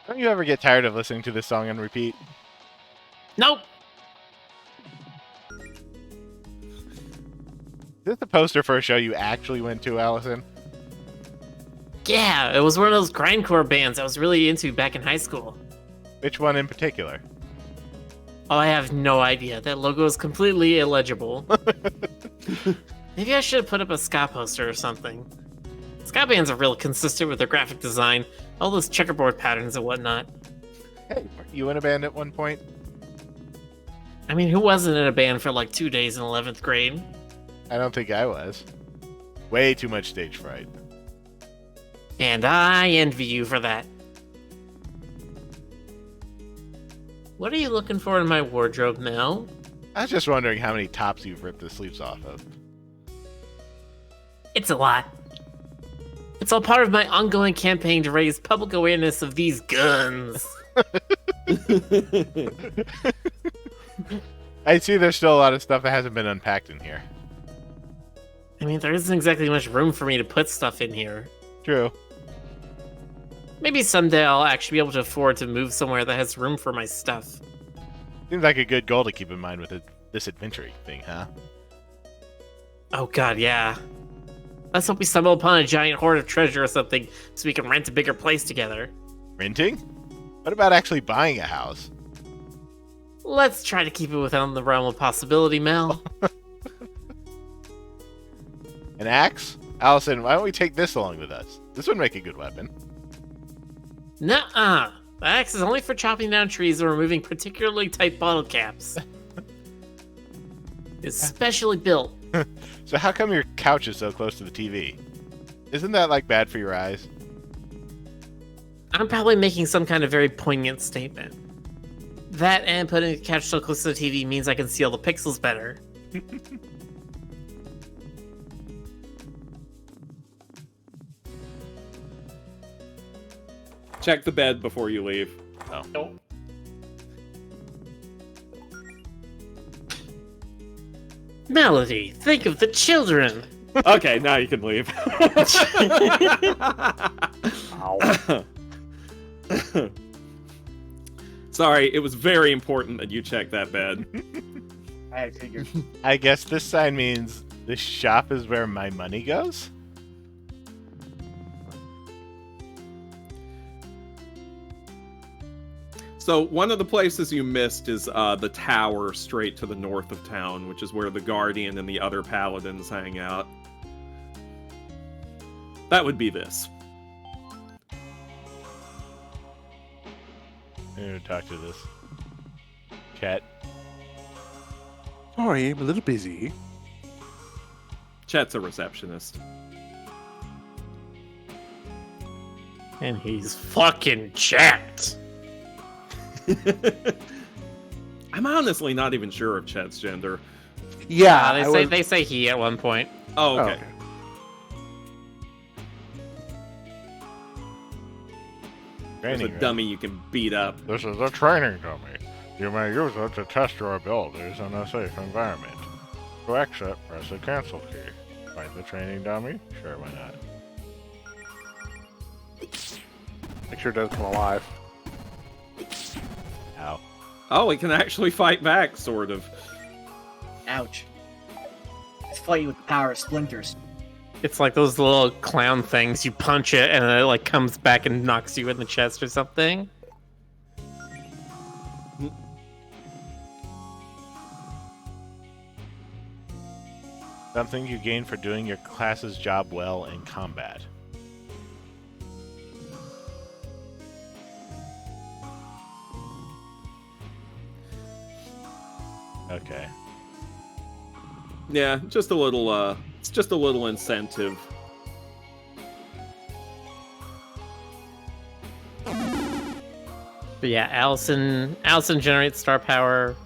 Don't you ever get tired of listening to this song on repeat? Nope! Is this the poster for a show you actually went to, Allison? Yeah, it was one of those grindcore bands I was really into back in high school. Which one in particular? Oh, I have no idea. That logo is completely illegible. Maybe I should have put up a ska poster or something. Ska bands are real consistent with their graphic design, all those checkerboard patterns and whatnot. Hey, weren't you in a band at one point? I mean, who wasn't in a band for like 2 days in 11th grade? I don't think I was. Way too much stage fright. And I envy you for that. What are you looking for in my wardrobe, Mel? I was just wondering how many tops you've ripped the sleeves off of. It's a lot. It's all part of my ongoing campaign to raise public awareness of these guns. I see there's still a lot of stuff that hasn't been unpacked in here. I mean, there isn't exactly much room for me to put stuff in here. True. Maybe someday I'll actually be able to afford to move somewhere that has room for my stuff. Seems like a good goal to keep in mind with this adventuring thing, huh? Oh god, yeah. Let's hope we stumble upon a giant hoard of treasure or something so we can rent a bigger place together. Renting? What about actually buying a house? Let's try to keep it within the realm of possibility, Mel. An axe? Allison, why don't we take this along with us? This would make a good weapon. Nuh-uh. The axe is only for chopping down trees or removing particularly tight bottle caps. It's specially built. So how come your couch is so close to the TV? Isn't that, like, bad for your eyes? I'm probably making some kind of very poignant statement. That and putting the couch so close to the TV means I can see all the pixels better. Check the bed before you leave. Oh. Nope. Melody, think of the children. Okay, now you can leave. Sorry, it was very important that you check that bed. I figured. I guess this sign means this shop is where my money goes? So one of the places you missed is the tower straight to the north of town, which is where the Guardian and the other paladins hang out. That would be this. I'm gonna talk to this cat. Sorry, I'm a little busy. Chet's a receptionist. And he's fucking jacked. I'm honestly not even sure of Chet's gender. Yeah, They say he at one point. Oh, okay. There's a Training room. dummy you can beat up. This is a training dummy. You may use it to test your abilities in a safe environment. To exit, press the cancel key. Fight the training dummy? Sure, why not? make sure it doesn't come alive. Ow. Oh, it can actually fight back, sort of. Ouch. fight with the power of splinters. It's like those little clown things. You punch it and it like comes back and knocks you in the chest or something. Something you gain for doing your class's job well in combat. Okay. Yeah, just a little, it's just a little incentive. But yeah, Allison generates star power.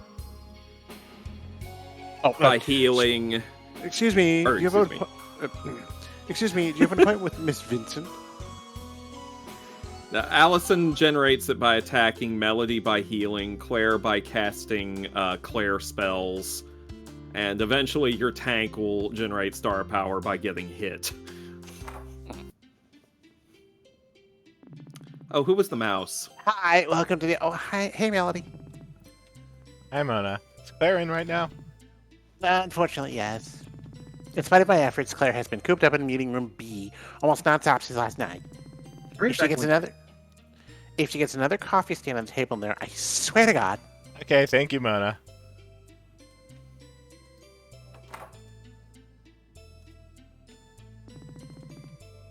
Oh, By healing. excuse me. Or, Do you have excuse excuse me. Do you have an appointment with Miss Vincent? Allison generates it by attacking, Melody by healing, Claire by casting Claire spells, and eventually your tank will generate star power by getting hit. Oh, who was the mouse? Hi, welcome to the. Oh, hi, hey, Melody. Hi, Mona. Is Claire in right now? Unfortunately, yes. In spite of my efforts, Claire has been cooped up in meeting room B almost nonstop since last night. If she gets another coffee stand on the table in there, I swear to God. Okay, thank you, Mona.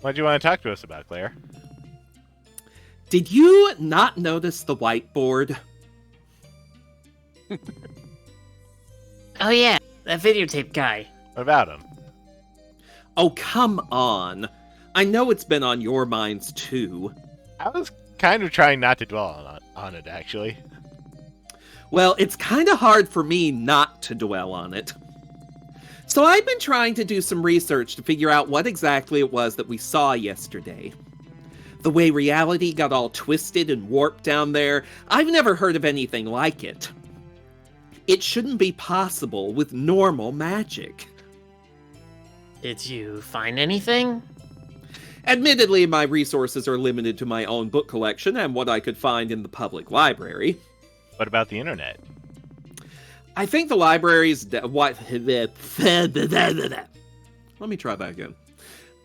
What do you want to talk to us about, Claire? Did you not notice the whiteboard? Oh yeah, that videotape guy. What about him? Oh, come on. I know it's been on your minds, too. I was kind of trying not to dwell on it, actually. Well, it's kind of hard for me not to dwell on it. So I've been trying to do some research to figure out what exactly it was that we saw yesterday. The way reality got all twisted and warped down there, I've never heard of anything like it. It shouldn't be possible with normal magic. Did you find anything? Admittedly, my resources are limited to my own book collection and what I could find in the public library. What about the internet? I think the library's... Let me try that again.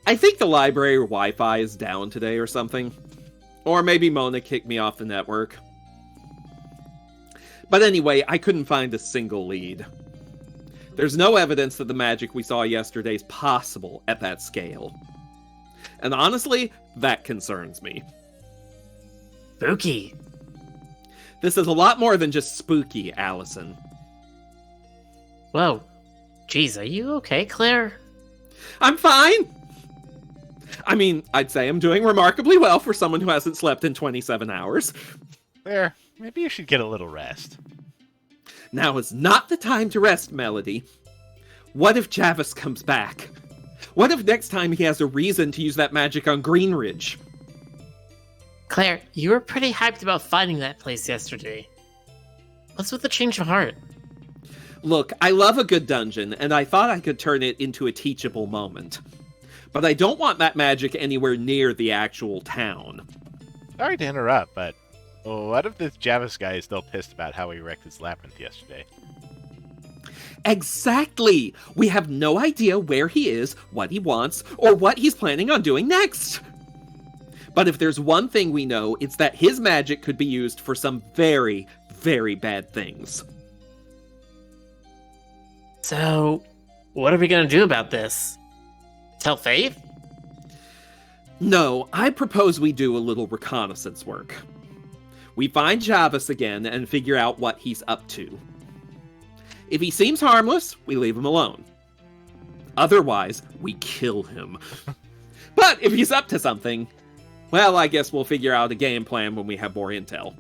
I think the library Wi-Fi is down today or something. Or maybe Mona kicked me off the network. But anyway, I couldn't find a single lead. There's no evidence that the magic we saw yesterday is possible at that scale. And honestly, that concerns me. Spooky. This is a lot more than just spooky, Allison. Whoa. Jeez, are you okay, Claire? I'm fine! I mean, I'd say I'm doing remarkably well for someone who hasn't slept in 27 hours. Claire, maybe you should get a little rest. Now is not the time to rest, Melody. What if Javis comes back? What if next time he has a reason to use that magic on Greenridge? Claire, you were pretty hyped about finding that place yesterday. What's with the change of heart? Look, I love a good dungeon, and I thought I could turn it into a teachable moment. But I don't want that magic anywhere near the actual town. Sorry to interrupt, but what if this Javis guy is still pissed about how he wrecked his labyrinth yesterday? Exactly! We have no idea where he is, what he wants, or what he's planning on doing next! But if there's one thing we know, it's that his magic could be used for some very, very bad things. So, what are we gonna do about this? Tell Faith? No, I propose we do a little reconnaissance work. We find Javis again and figure out what he's up to. If he seems harmless, we leave him alone. Otherwise, we kill him. But if he's up to something, well, I guess we'll figure out a game plan when we have more intel.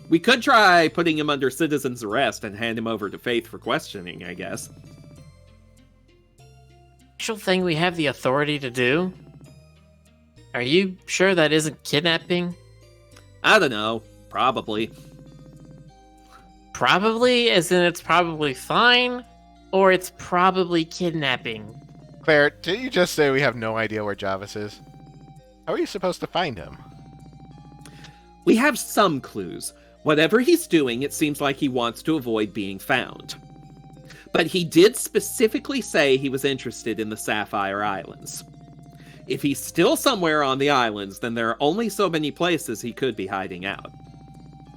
We could try putting him under citizen's arrest and hand him over to Faith for questioning, I guess. Actual thing we have the authority to do? Are you sure that isn't kidnapping? I don't know. Probably. Probably, as in it's probably fine, or it's probably kidnapping. Claire, didn't you just say we have no idea where Javis is? How are you supposed to find him? We have some clues. Whatever he's doing, it seems like he wants to avoid being found. But he did specifically say he was interested in the Sapphire Islands. If he's still somewhere on the islands, then there are only so many places he could be hiding out.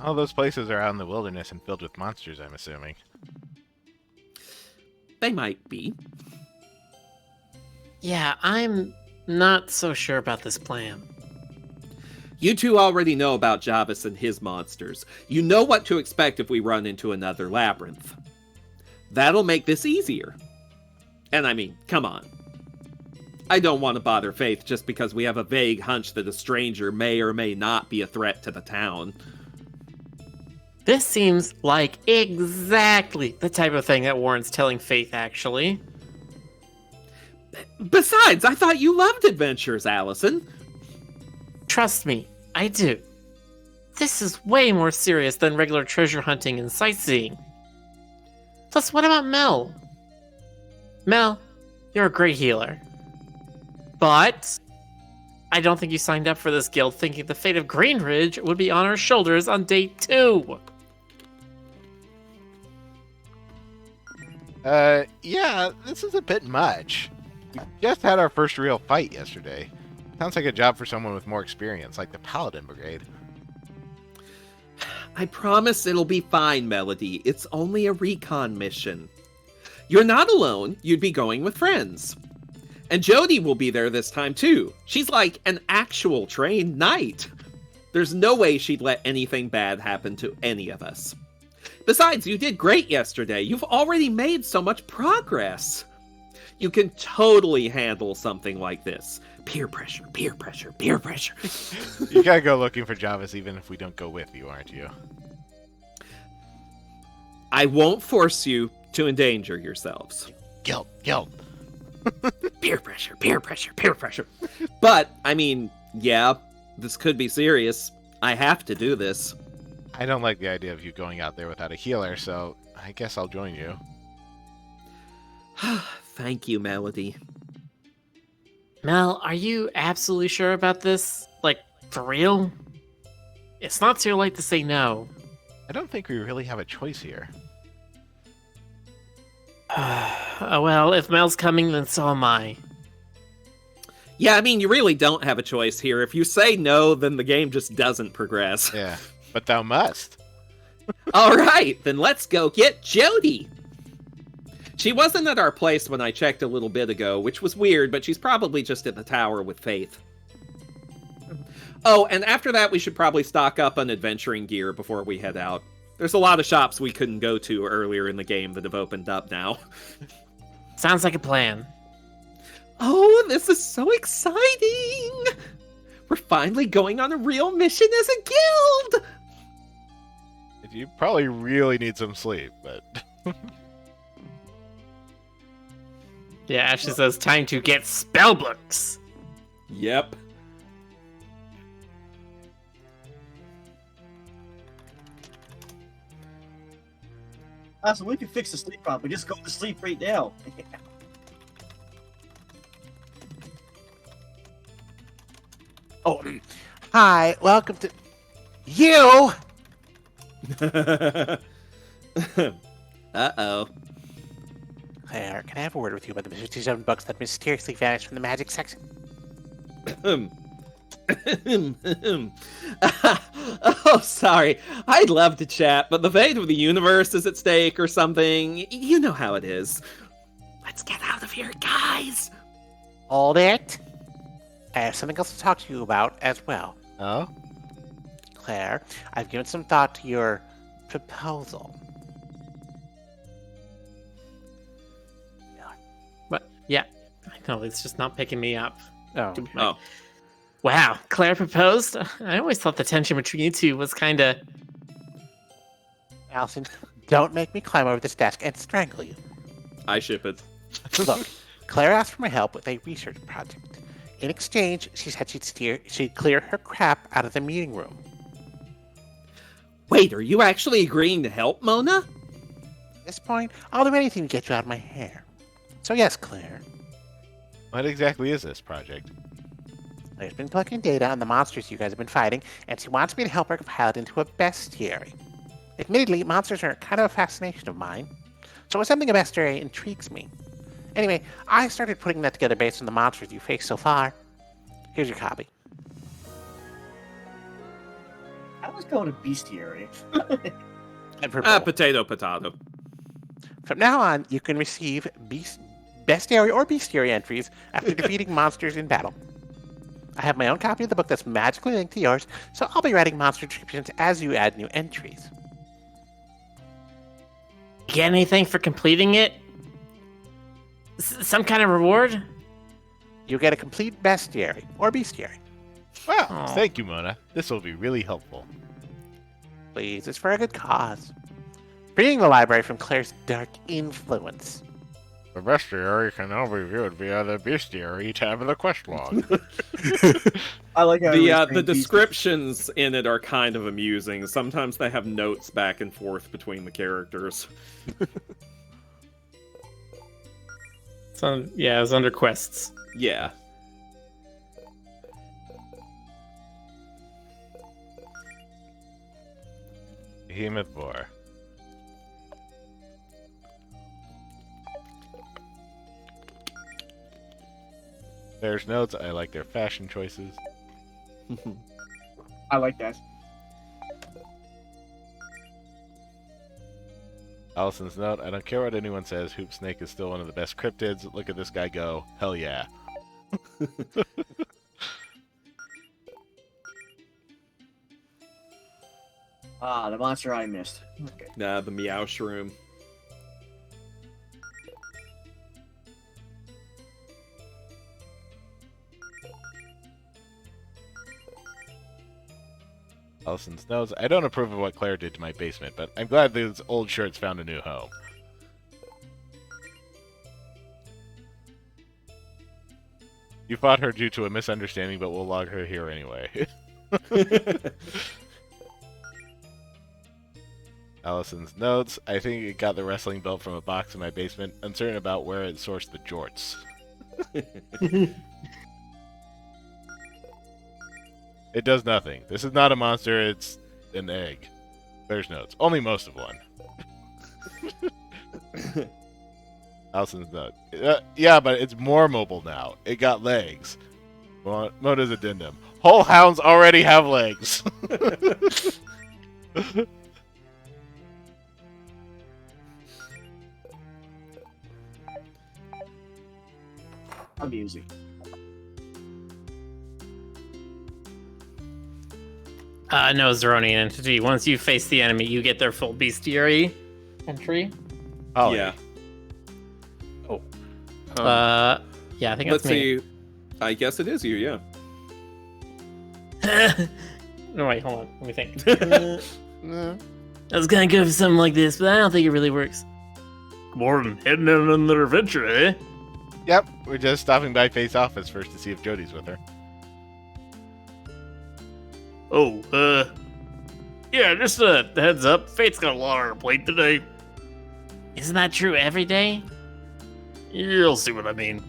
All those places are out in the wilderness and filled with monsters, I'm assuming. They might be. Yeah, I'm not so sure about this plan. You two already know about Javis and his monsters. You know what to expect if we run into another labyrinth. That'll make this easier. And I mean, come on. I don't want to bother Faith just because we have a vague hunch that a stranger may or may not be a threat to the town. This seems like exactly the type of thing that Warren's telling Faith, actually. Besides, I thought you loved adventures, Allison. Trust me, I do. This is way more serious than regular treasure hunting and sightseeing. Plus, what about Mel? Mel, you're a great healer. But I don't think you signed up for this guild thinking the fate of Greenridge would be on our shoulders on day 2. Yeah, this is a bit much. We just had our first real fight yesterday. Sounds like a job for someone with more experience, like the Paladin Brigade. I promise it'll be fine, Melody. It's only a recon mission. You're not alone. You'd be going with friends. And Jody will be there this time, too. She's like an actual trained knight. There's no way she'd let anything bad happen to any of us. Besides, you did great yesterday. You've already made so much progress. You can totally handle something like this. Peer pressure, peer pressure, peer pressure. You gotta go looking for Javis even if we don't go with you, aren't you? I won't force you to endanger yourselves. Guilt. Peer pressure, peer pressure, peer pressure. But, I mean, yeah, this could be serious. I have to do this. I don't like the idea of you going out there without a healer, so I guess I'll join you. Thank you, Melody. Mel, are you absolutely sure about this? Like, for real? It's not too late to say no. I don't think we really have a choice here. Well, if Mel's coming, then so am I. Yeah, I mean, you really don't have a choice here. If you say no, then the game just doesn't progress. Yeah, but thou must. All right, then let's go get Jody. She wasn't at our place when I checked a little bit ago, which was weird, but she's probably just at the tower with Faith. Oh, and after that, we should probably stock up on adventuring gear before we head out. There's a lot of shops we couldn't go to earlier in the game that have opened up now. Sounds like a plan. Oh, this is so exciting! We're finally going on a real mission as a guild! You probably really need some sleep, but... Yeah, Ashley says, time to get spellbooks. Yep. So we can fix the sleep problem. Just go to sleep right now. Oh, hi, welcome to you. Uh-oh. Claire, can I have a word with you about the 57 books that mysteriously vanished from the magic section? Oh, sorry. I'd love to chat, but the fate of the universe is at stake or something. You know how it is. Let's get out of here, guys. Hold it. I have something else to talk to you about as well. Oh? Claire, I've given some thought to your proposal. What? Yeah. I know, it's just not picking me up. Oh. Wow, Claire proposed? I always thought the tension between you two was kinda... Allison, don't make me climb over this desk and strangle you. I ship it. Look, Claire asked for my help with a research project. In exchange, she said she'd clear her crap out of the meeting room. Wait, are you actually agreeing to help, Mona? At this point, I'll do anything to get you out of my hair. So yes, Claire. What exactly is this project? Claire's been collecting data on the monsters you guys have been fighting, and she wants me to help her compile it into a bestiary. Admittedly, monsters are kind of a fascination of mine. so assembling a bestiary intrigues me. Anyway, I started putting that together based on the monsters you faced so far. Here's your copy. I was going to bestiary. And for both. Potato. From now on, you can receive bestiary or bestiary entries after defeating monsters in battle. I have my own copy of the book that's magically linked to yours, so I'll be writing monster descriptions as you add new entries. Get anything for completing it? Some kind of reward? You get a complete bestiary or bestiary. Well, Aw. thank you, Mona. This will be really helpful. Please, it's for a good cause. Freeing the library from Claire's dark influence. The bestiary can now be viewed via the bestiary tab of the quest log. I like how The descriptions in it are kind of amusing. Sometimes they have notes back and forth between the characters. Yeah, it was under quests. Yeah. Behemoth Boar. There's notes. I like their fashion choices. I like that. Allison's note. I don't care what anyone says. Hoop Snake is still one of the best cryptids. Look at this guy go. Hell yeah. Ah, the monster I missed. Okay. The Meow Shroom. Allison's notes. I don't approve of what Claire did to my basement, but I'm glad those old shirts found a new home. You fought her due to a misunderstanding, but we'll log her here anyway. Allison's notes. I think it got the wrestling belt from a box in my basement. Uncertain about where it sourced the jorts. It does nothing. This is not a monster, it's an egg. There's notes. Only most of one. Allison's note. Yeah, but it's more mobile now. It got legs. Mona's addendum. Whole hounds already have legs. Amusing. No, Zeronian entity. Once you face the enemy, you get their full bestiary entry. Oh, Yeah. Yeah, I think that's Let's me. see. I guess it is you, yeah. No, wait, hold on. Let me think. I was gonna go for something like this, but I don't think it really works. Morton, heading on another adventure, eh? Yep, we're just stopping by Faith's office first to see if Jody's with her. Oh, yeah, just a heads up. Fate's got a lot on her plate today. Isn't that true every day? You'll see what I mean.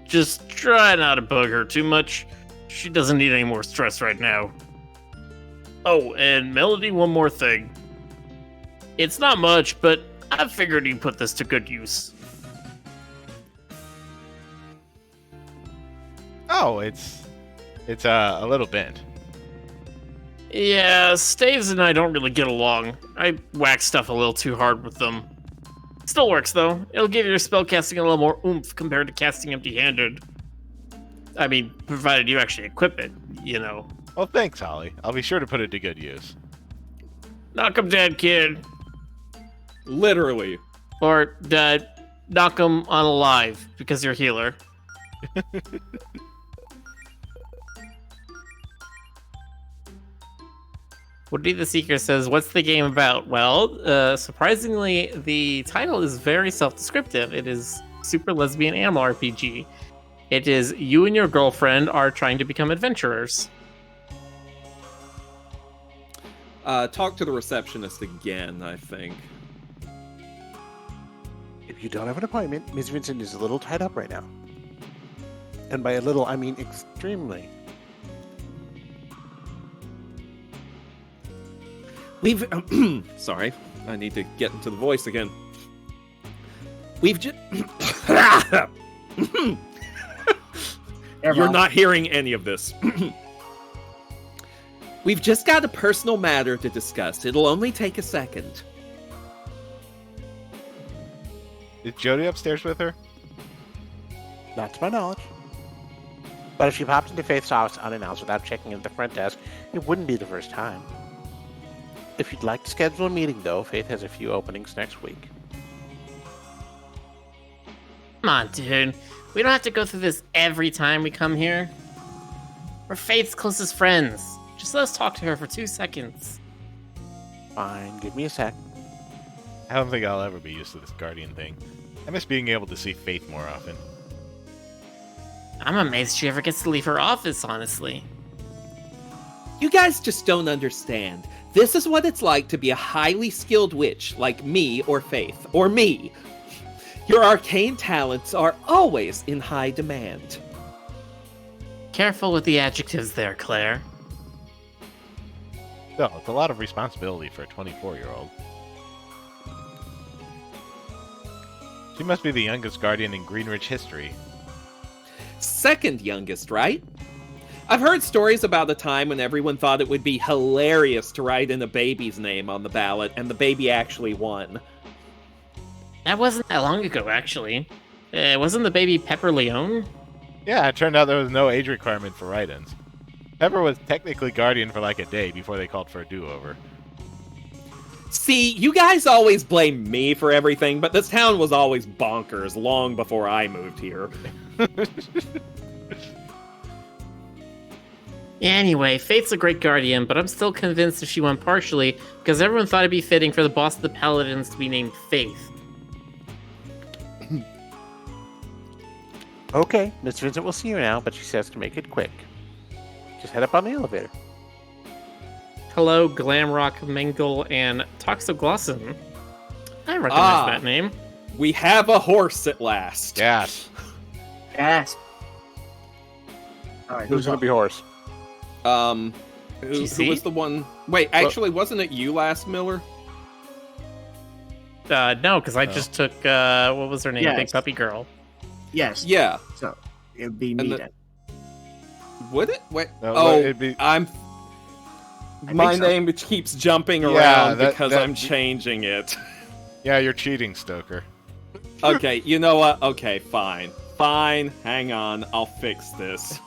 Just try not to bug her too much. She doesn't need any more stress right now. Oh, and Melody, one more thing. It's not much, but I figured you'd put this to good use. Oh, it's a little bent. Yeah, Staves and I don't really get along. I whack stuff a little too hard with them. Still works, though. It'll give your spellcasting a little more oomph compared to casting empty-handed. I mean, provided you actually equip it, you know. Well, thanks, Holly. I'll be sure to put it to good use. Knock 'em dead, kid. Literally. Or, knock 'em unalive, because you're a healer. Woody the Seeker says, what's the game about? Well, surprisingly, the title is very self-descriptive. It is Super Lesbian Animal RPG. It is you and your girlfriend are trying to become adventurers. Talk to the receptionist again, I think. If you don't have an appointment, Ms. Vincent is a little tied up right now. And by a little, I mean extremely. Leave. Sorry, I need to get into the voice again. We've just. Never You're mind. not hearing any of this. We've just got a personal matter to discuss. It'll only take a second. Is Jody upstairs with her? Not to my knowledge. But if she popped into Faith's office unannounced without checking in at the front desk, it wouldn't be the first time. If you'd like to schedule a meeting, though, Faith has a few openings next week. Come on, dude. We don't have to go through this every time we come here. We're Faith's closest friends. Just let us talk to her for 2 seconds. Fine, give me a sec. I don't think I'll ever be used to this Guardian thing. I miss being able to see Faith more often. I'm amazed she ever gets to leave her office, honestly. You guys just don't understand. This is what it's like to be a highly skilled witch like me or Faith, or me. Your arcane talents are always in high demand. Careful with the adjectives there, Claire. Still, it's a lot of responsibility for a 24-year-old. She must be the youngest Guardian in Greenwich history. Second youngest, right? I've heard stories about a time when everyone thought it would be hilarious to write in a baby's name on the ballot, and the baby actually won. That wasn't that long ago, actually. Wasn't the baby Pepper Leone? Yeah, it turned out there was no age requirement for write-ins. Pepper was technically Guardian for like a day before they called for a do-over. See, you guys always blame me for everything, but this town was always bonkers long before I moved here. Yeah, anyway, Faith's a great guardian, but I'm still convinced that she won partially because everyone thought it'd be fitting for the boss of the Paladins to be named Faith. Okay, Miss Vincent will see you now, but she says to make it quick. Just head up on the elevator. Hello, Glamrock, Mingle, and Toxoglossin. I recognize that name. We have a horse at last. Yes. Yes. All right, Who's who's gonna up? be horse? Who GC? was the one? Wait, actually, wasn't it you last, Miller? No, because I just took, what was her name? Yes. Big Puppy Girl. Yes. Yeah. So it would be And me the- then. Would it? Wait. No, oh, it'd be- I'm. I My think so. name keeps jumping Yeah, around that- because that- I'm changing it. Yeah, you're cheating, Stoker. Okay, you know what? Okay, fine. Fine, hang on. I'll fix this.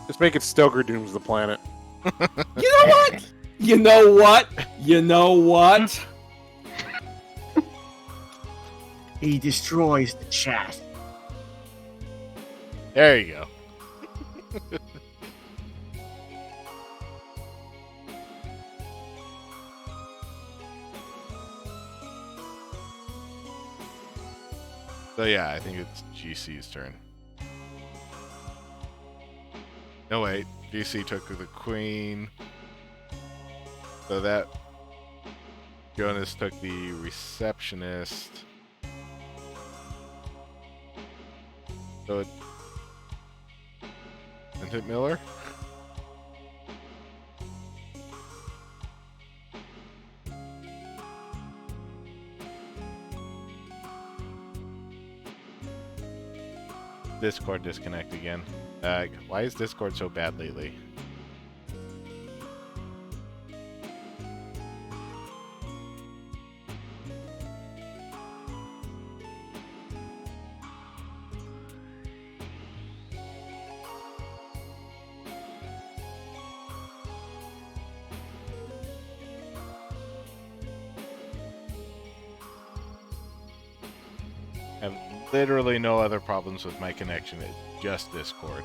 Just make it Stoker dooms the planet. You know what? You know what? You know what? He destroys the chat. There you go. So yeah, I think it's GC's turn. No wait, GC took the queen. So that Jonas took the receptionist. So it isn't it Miller? Discord disconnect again. Why is Discord so bad lately? I have literally no other problems with my connection. It's just Discord.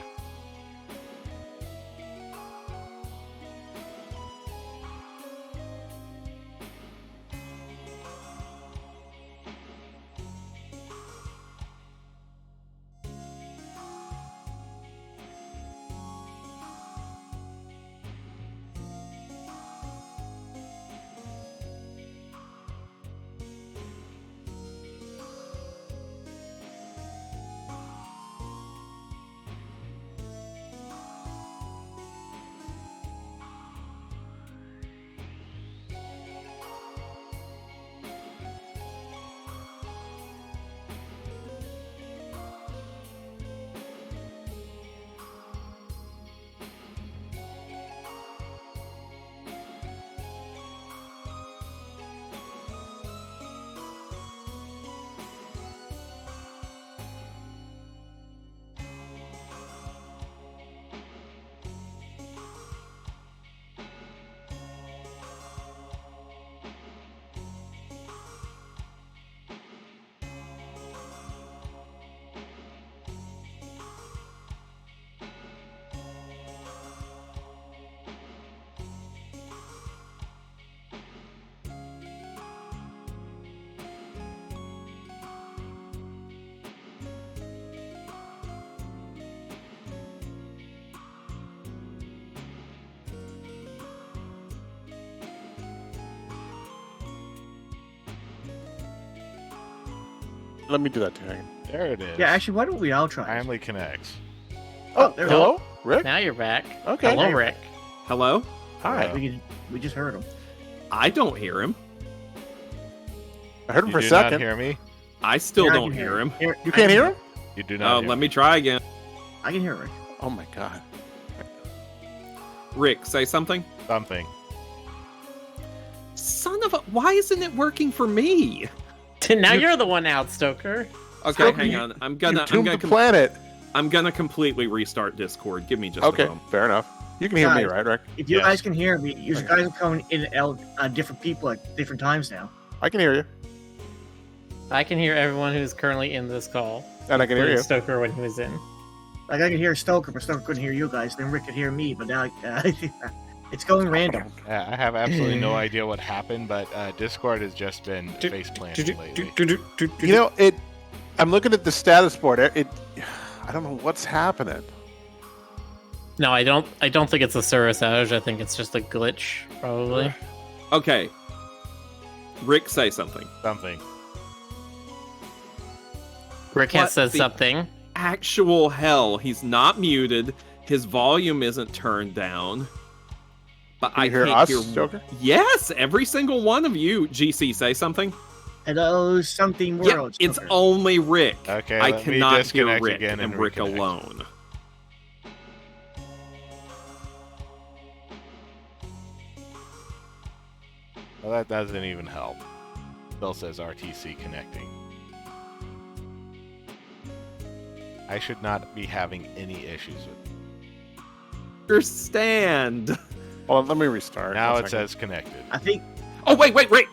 Let me do that to you. There it is. Yeah, actually, why don't we all try? Finally connects. Oh, there we hello, Rick. Now you're back. Okay. Hello, Rick. Hello? Hi. We just heard him. I don't hear him. I heard him You for a do second. not hear me. I still Yeah, I don't can hear him. You can't hear him? You do Oh, not. hear let me. me try again. I can hear Rick. Oh my god. Rick, say something. Something. Son of a... Why isn't it working for me? Now you're the one out, Stoker. Okay, Stoker, hang you- on. I'm You gonna doomed the planet. I'm gonna completely restart Discord. Give me just a Okay, moment. fair enough. You can hear me, Guys. right, Rick? If you Yes. guys can hear me, you guys are coming in and out different people at different times now. I can hear you, I can hear everyone who's currently in this call. and I can hear including you. Stoker when he was in. Like I could hear Stoker, but Stoker couldn't hear you guys. Then Rick could hear me, but now it's going random. I have absolutely no idea what happened, but Discord has just been face planted lately. You know, I'm looking at the status board. I don't know what's happening. No, I don't think it's a service outage. I think it's just a glitch, probably. Okay. Rick, say something. Something. Rick What has said the- something. Actual hell, he's not muted. His volume isn't turned down. But Can I you hear can't us, hear. Joker? Yes, every single one of you. GC, say something. Hello, something Yeah, world. it's Stoker. only Rick. Okay, I let me cannot hear disconnect Rick again and and Rick reconnect. alone. Well, that doesn't even help. Still says RTC connecting. I should not be having any issues with Understand. Hold on, let me restart. Now One it second. says connected. I think. Oh, wait, Rick.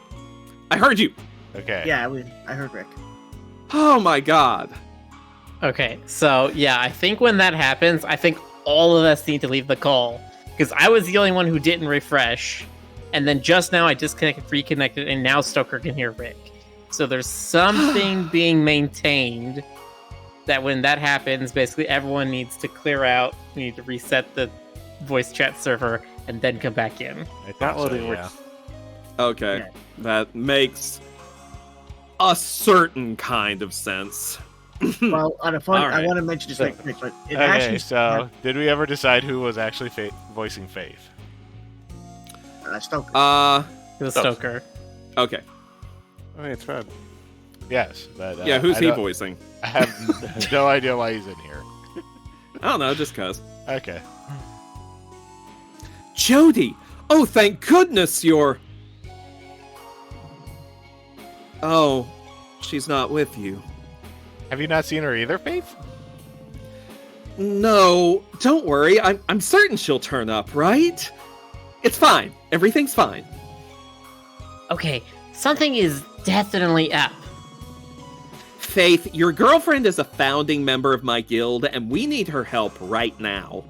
I heard you. Okay. Yeah, I heard Rick. Oh my god. Okay, so yeah, I think when that happens, I think all of us need to leave the call. Because I was the only one who didn't refresh. And then just now I disconnected, reconnected, and now Stoker can hear Rick. So there's something being maintained that when that happens, basically everyone needs to clear out. We need to reset the voice chat server and then come back in. I thought so, Downloading yeah. Okay. Yeah. That makes a certain kind of sense. Well, on a fun, All right. I want to mention just like Rick, but it Okay, actually. so did we ever decide who was actually voicing Faith? Stoker. It was Oh. Stoker. Okay. I mean, it's fine. Yes, but Yeah, who's I he don't- voicing? I have no idea why he's in here. I don't know, just cuz. Okay. Jody! Oh, thank goodness you're... Oh, she's not with you. Have you not seen her either, Faith? No, don't worry. I'm certain she'll turn up, right? It's fine. Everything's fine. Okay, something is definitely up. Faith, your girlfriend is a founding member of my guild, and we need her help right now.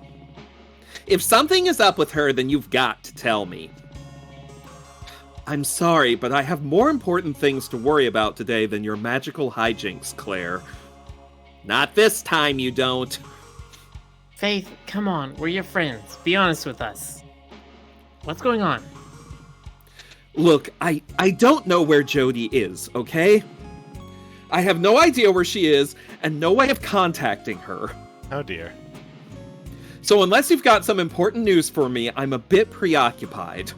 If something is up with her, then you've got to tell me. I'm sorry, but I have more important things to worry about today than your magical hijinks, Claire. Not this time, you don't. Faith, come on, we're your friends. Be honest with us. What's going on? Look, I don't know where Jody is, okay? I have no idea where she is, and no way of contacting her. Oh dear. So unless you've got some important news for me, I'm a bit preoccupied.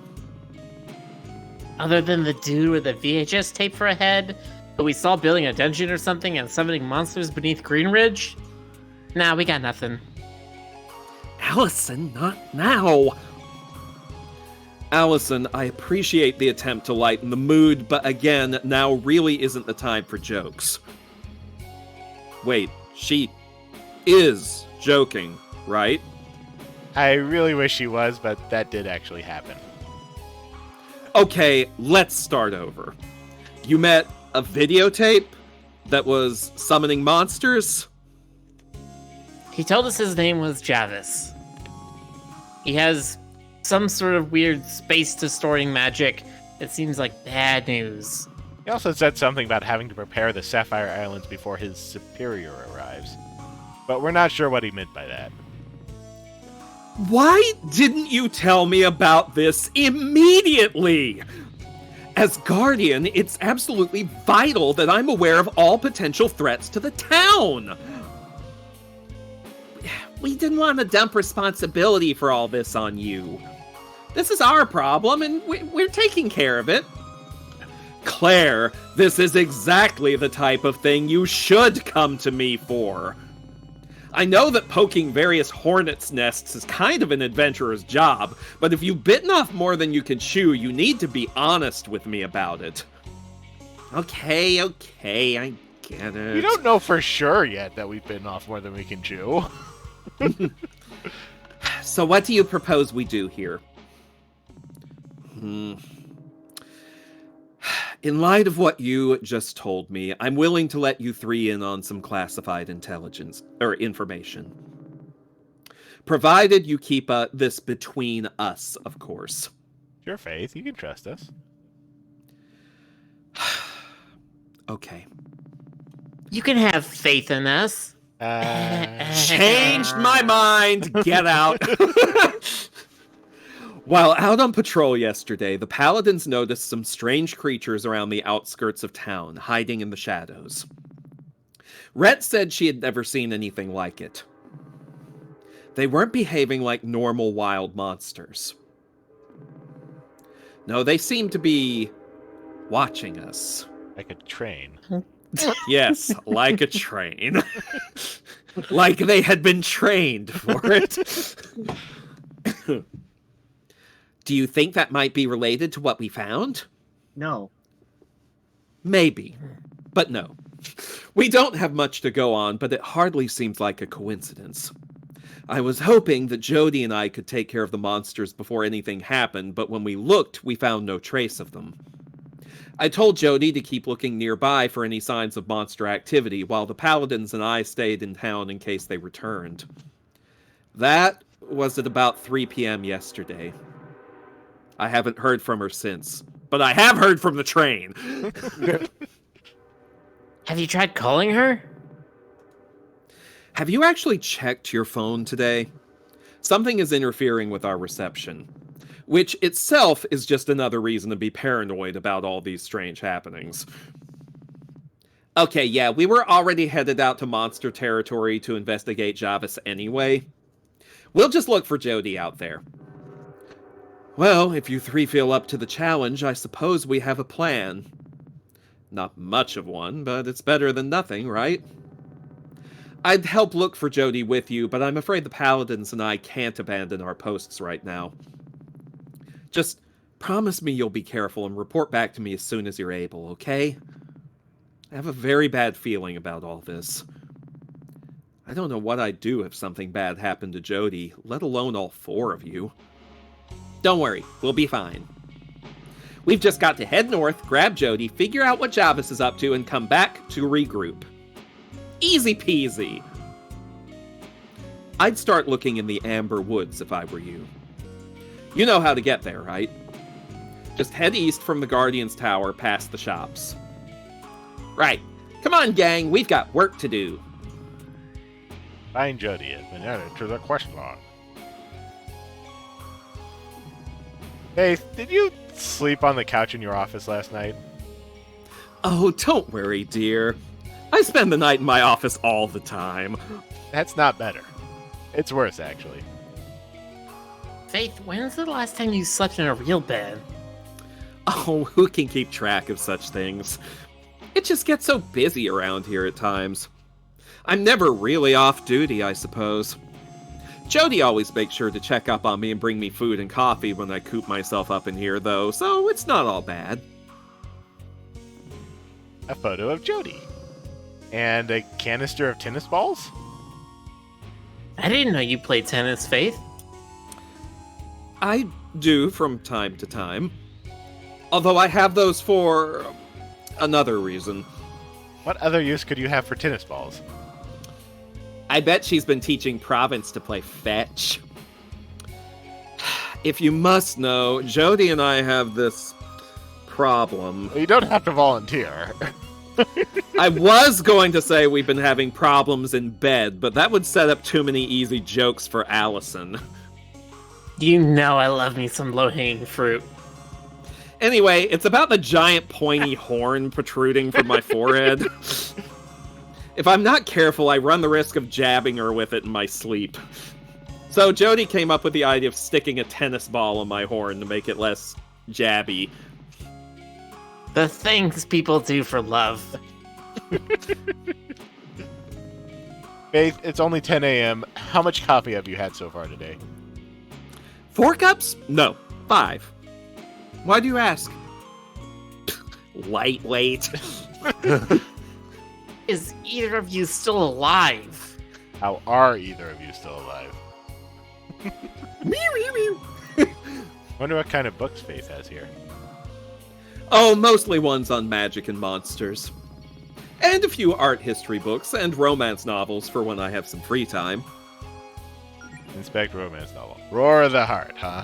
Other than the dude with a VHS tape for a head that we saw building a dungeon or something and summoning monsters beneath Green Ridge? Nah, we got nothing. Allison, not now! Allison, I appreciate the attempt to lighten the mood, but again, now really isn't the time for jokes. Wait, she is joking, right? I really wish she was, but that did actually happen. Okay, let's start over. You met a videotape that was summoning monsters? He told us his name was Javis. He has some sort of weird space distorting magic. It seems like bad news. He also said something about having to prepare the Sapphire Islands before his superior arrives. But we're not sure what he meant by that. Why didn't you tell me about this immediately? As Guardian, it's absolutely vital that I'm aware of all potential threats to the town. We didn't want to dump responsibility for all this on you. This is our problem, and we're taking care of it. Claire, this is exactly the type of thing you should come to me for. I know that poking various hornets' nests is kind of an adventurer's job, but if you've bitten off more than you can chew, you need to be honest with me about it. Okay, I get it. We don't know for sure yet that we've bitten off more than we can chew. So what do you propose we do here? In light of what you just told me, I'm willing to let you three in on some classified intelligence, or information. Provided you keep this between us, of course. Sure, Faith, you can trust us. Okay. You can have faith in us. Changed my mind! Get out! While out on patrol yesterday, the Paladins noticed some strange creatures around the outskirts of town, hiding in the shadows. Rhett said she had never seen anything like it. They weren't behaving like normal wild monsters. No, they seemed to be watching us. Like a train. Yes, like a train. Like they had been trained for it. Do you think that might be related to what we found? No. Maybe, but no. We don't have much to go on, but it hardly seems like a coincidence. I was hoping that Jody and I could take care of the monsters before anything happened, but when we looked, we found no trace of them. I told Jody to keep looking nearby for any signs of monster activity, while the Paladins and I stayed in town in case they returned. That was at about 3 p.m. yesterday. I haven't heard from her since, but I have heard from the train. Have you tried calling her? Have you actually checked your phone today? Something is interfering with our reception, which itself is just another reason to be paranoid about all these strange happenings. Okay, yeah, we were already headed out to monster territory to investigate Javis anyway. We'll just look for Jody out there. Well, if you three feel up to the challenge, I suppose we have a plan. Not much of one, but it's better than nothing, right? I'd help look for Jody with you, but I'm afraid the Paladins and I can't abandon our posts right now. Just promise me you'll be careful and report back to me as soon as you're able, okay? I have a very bad feeling about all this. I don't know what I'd do if something bad happened to Jody, let alone all four of you. Don't worry, we'll be fine. We've just got to head north, grab Jody, figure out what Javis is up to, and come back to regroup. Easy peasy. I'd start looking in the Amber Woods if I were you. You know how to get there, right? Just head east from the Guardian's Tower past the shops. Right. Come on, gang, we've got work to do. Find Jody has been added to the quest log. Faith, did you sleep on the couch in your office last night? Oh, don't worry, dear. I spend the night in my office all the time. That's not better. It's worse, actually. Faith, when's the last time you slept in a real bed? Oh, who can keep track of such things? It just gets so busy around here at times. I'm never really off duty, I suppose. Jody always makes sure to check up on me and bring me food and coffee when I coop myself up in here, though, so it's not all bad. A photo of Jody. And a canister of tennis balls? I didn't know you played tennis, Faith. I do from time to time. Although I have those for another reason. What other use could you have for tennis balls? I bet she's been teaching Province to play fetch. If you must know, Jody and I have this problem. Well, you don't have to volunteer. I was going to say we've been having problems in bed, but that would set up too many easy jokes for Allison. You know I love me some low-hanging fruit. Anyway, it's about the giant pointy horn protruding from my forehead. If I'm not careful, I run the risk of jabbing her with it in my sleep. So Jody came up with the idea of sticking a tennis ball on my horn to make it less jabby. The things people do for love. Faith, it's only 10 a.m. How much coffee have you had so far today? 4 cups? No, 5. Why do you ask? Lightweight. Is either of you still alive? How are either of you still alive? Wonder what kind of books Faith has here. Oh, mostly ones on magic and monsters. And a few art history books and romance novels for when I have some free time. Inspect romance novel. Roar of the Heart, huh?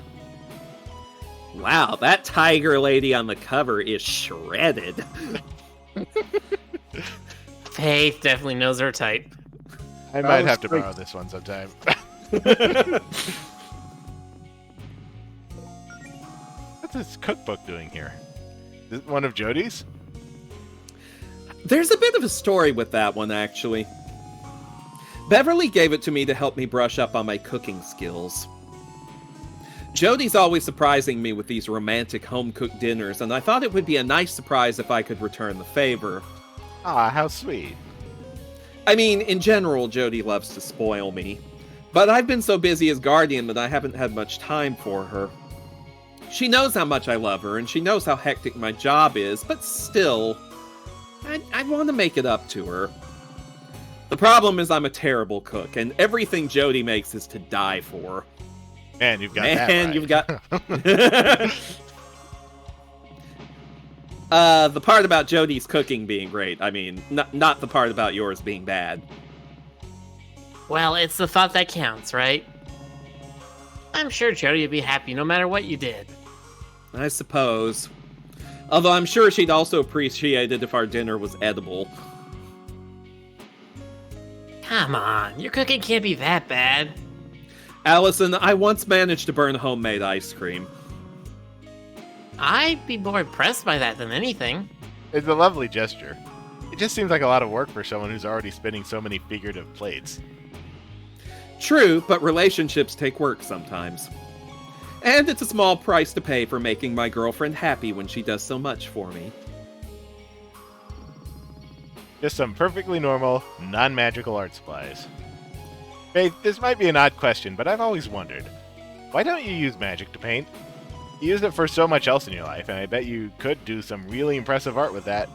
Wow, that tiger lady on the cover is shredded. Faith definitely knows her type. I might have to borrow this one sometime. What's this cookbook doing here? Is it one of Jody's? There's a bit of a story with that one, actually. Beverly gave it to me to help me brush up on my cooking skills. Jody's always surprising me with these romantic home-cooked dinners, and I thought it would be a nice surprise if I could return the favor. Ah, how sweet. I mean, in general, Jody loves to spoil me. But I've been so busy as guardian that I haven't had much time for her. She knows how much I love her, and she knows how hectic my job is, but still, I want to make it up to her. The problem is I'm a terrible cook, and everything Jody makes is to die for. Man, you've got that right. You've got... the part about Jody's cooking being great. I mean, not the part about yours being bad. Well, it's the thought that counts, right? I'm sure Jody would be happy no matter what you did. I suppose. Although I'm sure she'd also appreciate it if our dinner was edible. Come on, your cooking can't be that bad. Allison, I once managed to burn homemade ice cream. I'd be more impressed by that than anything. It's a lovely gesture. It just seems like a lot of work for someone who's already spinning so many figurative plates. True, but relationships take work sometimes. And it's a small price to pay for making my girlfriend happy when she does so much for me. Just some perfectly normal, non-magical art supplies. Faith, this might be an odd question, but I've always wondered. Why don't you use magic to paint? You use it for so much else in your life, and I bet you could do some really impressive art with that.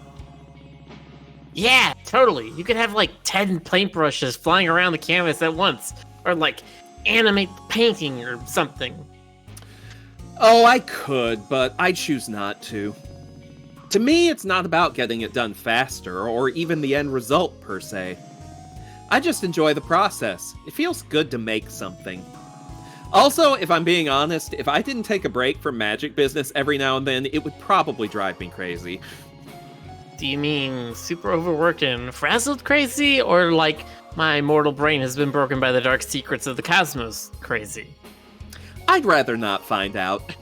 Yeah, totally. You could have like 10 paintbrushes flying around the canvas at once. Or like animate the painting or something. Oh, I could, but I choose not to. To me, it's not about getting it done faster, or even the end result, per se. I just enjoy the process. It feels good to make something. Also, if I'm being honest, if I didn't take a break from magic business every now and then, it would probably drive me crazy. Do you mean super overworked and frazzled crazy? Or like my mortal brain has been broken by the dark secrets of the cosmos crazy? I'd rather not find out.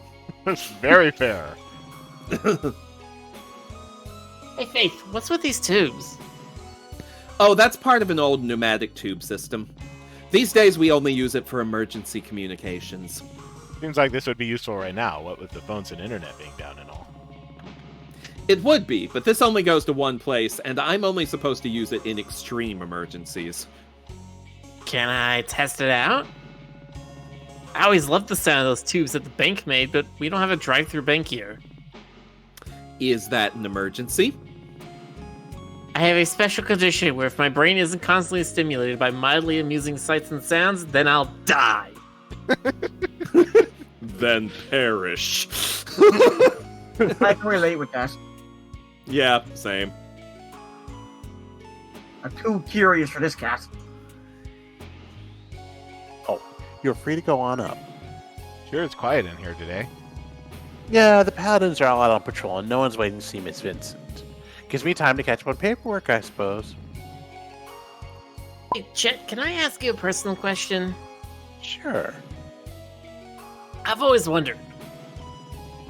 That's very fair. Hey Faith, what's with these tubes? Oh, that's part of an old pneumatic tube system. These days we only use it for emergency communications. Seems like this would be useful right now, what with the phones and internet being down and all. It would be, but this only goes to one place, and I'm only supposed to use it in extreme emergencies. Can I test it out? I always loved the sound of those tubes that the bank made, but we don't have a drive-through bank here. Is that an emergency? I have a special condition where if my brain isn't constantly stimulated by mildly amusing sights and sounds, then I'll die. Then perish. I can relate with that. Yeah, same. I'm too curious for this cat. Oh, you're free to go on up. Sure, it's quiet in here today. Yeah, the paladins are all out on patrol, and no one's waiting to see Miss Vincent. Gives me time to catch up on paperwork, I suppose. Hey, Chet, can I ask you a personal question? Sure. I've always wondered,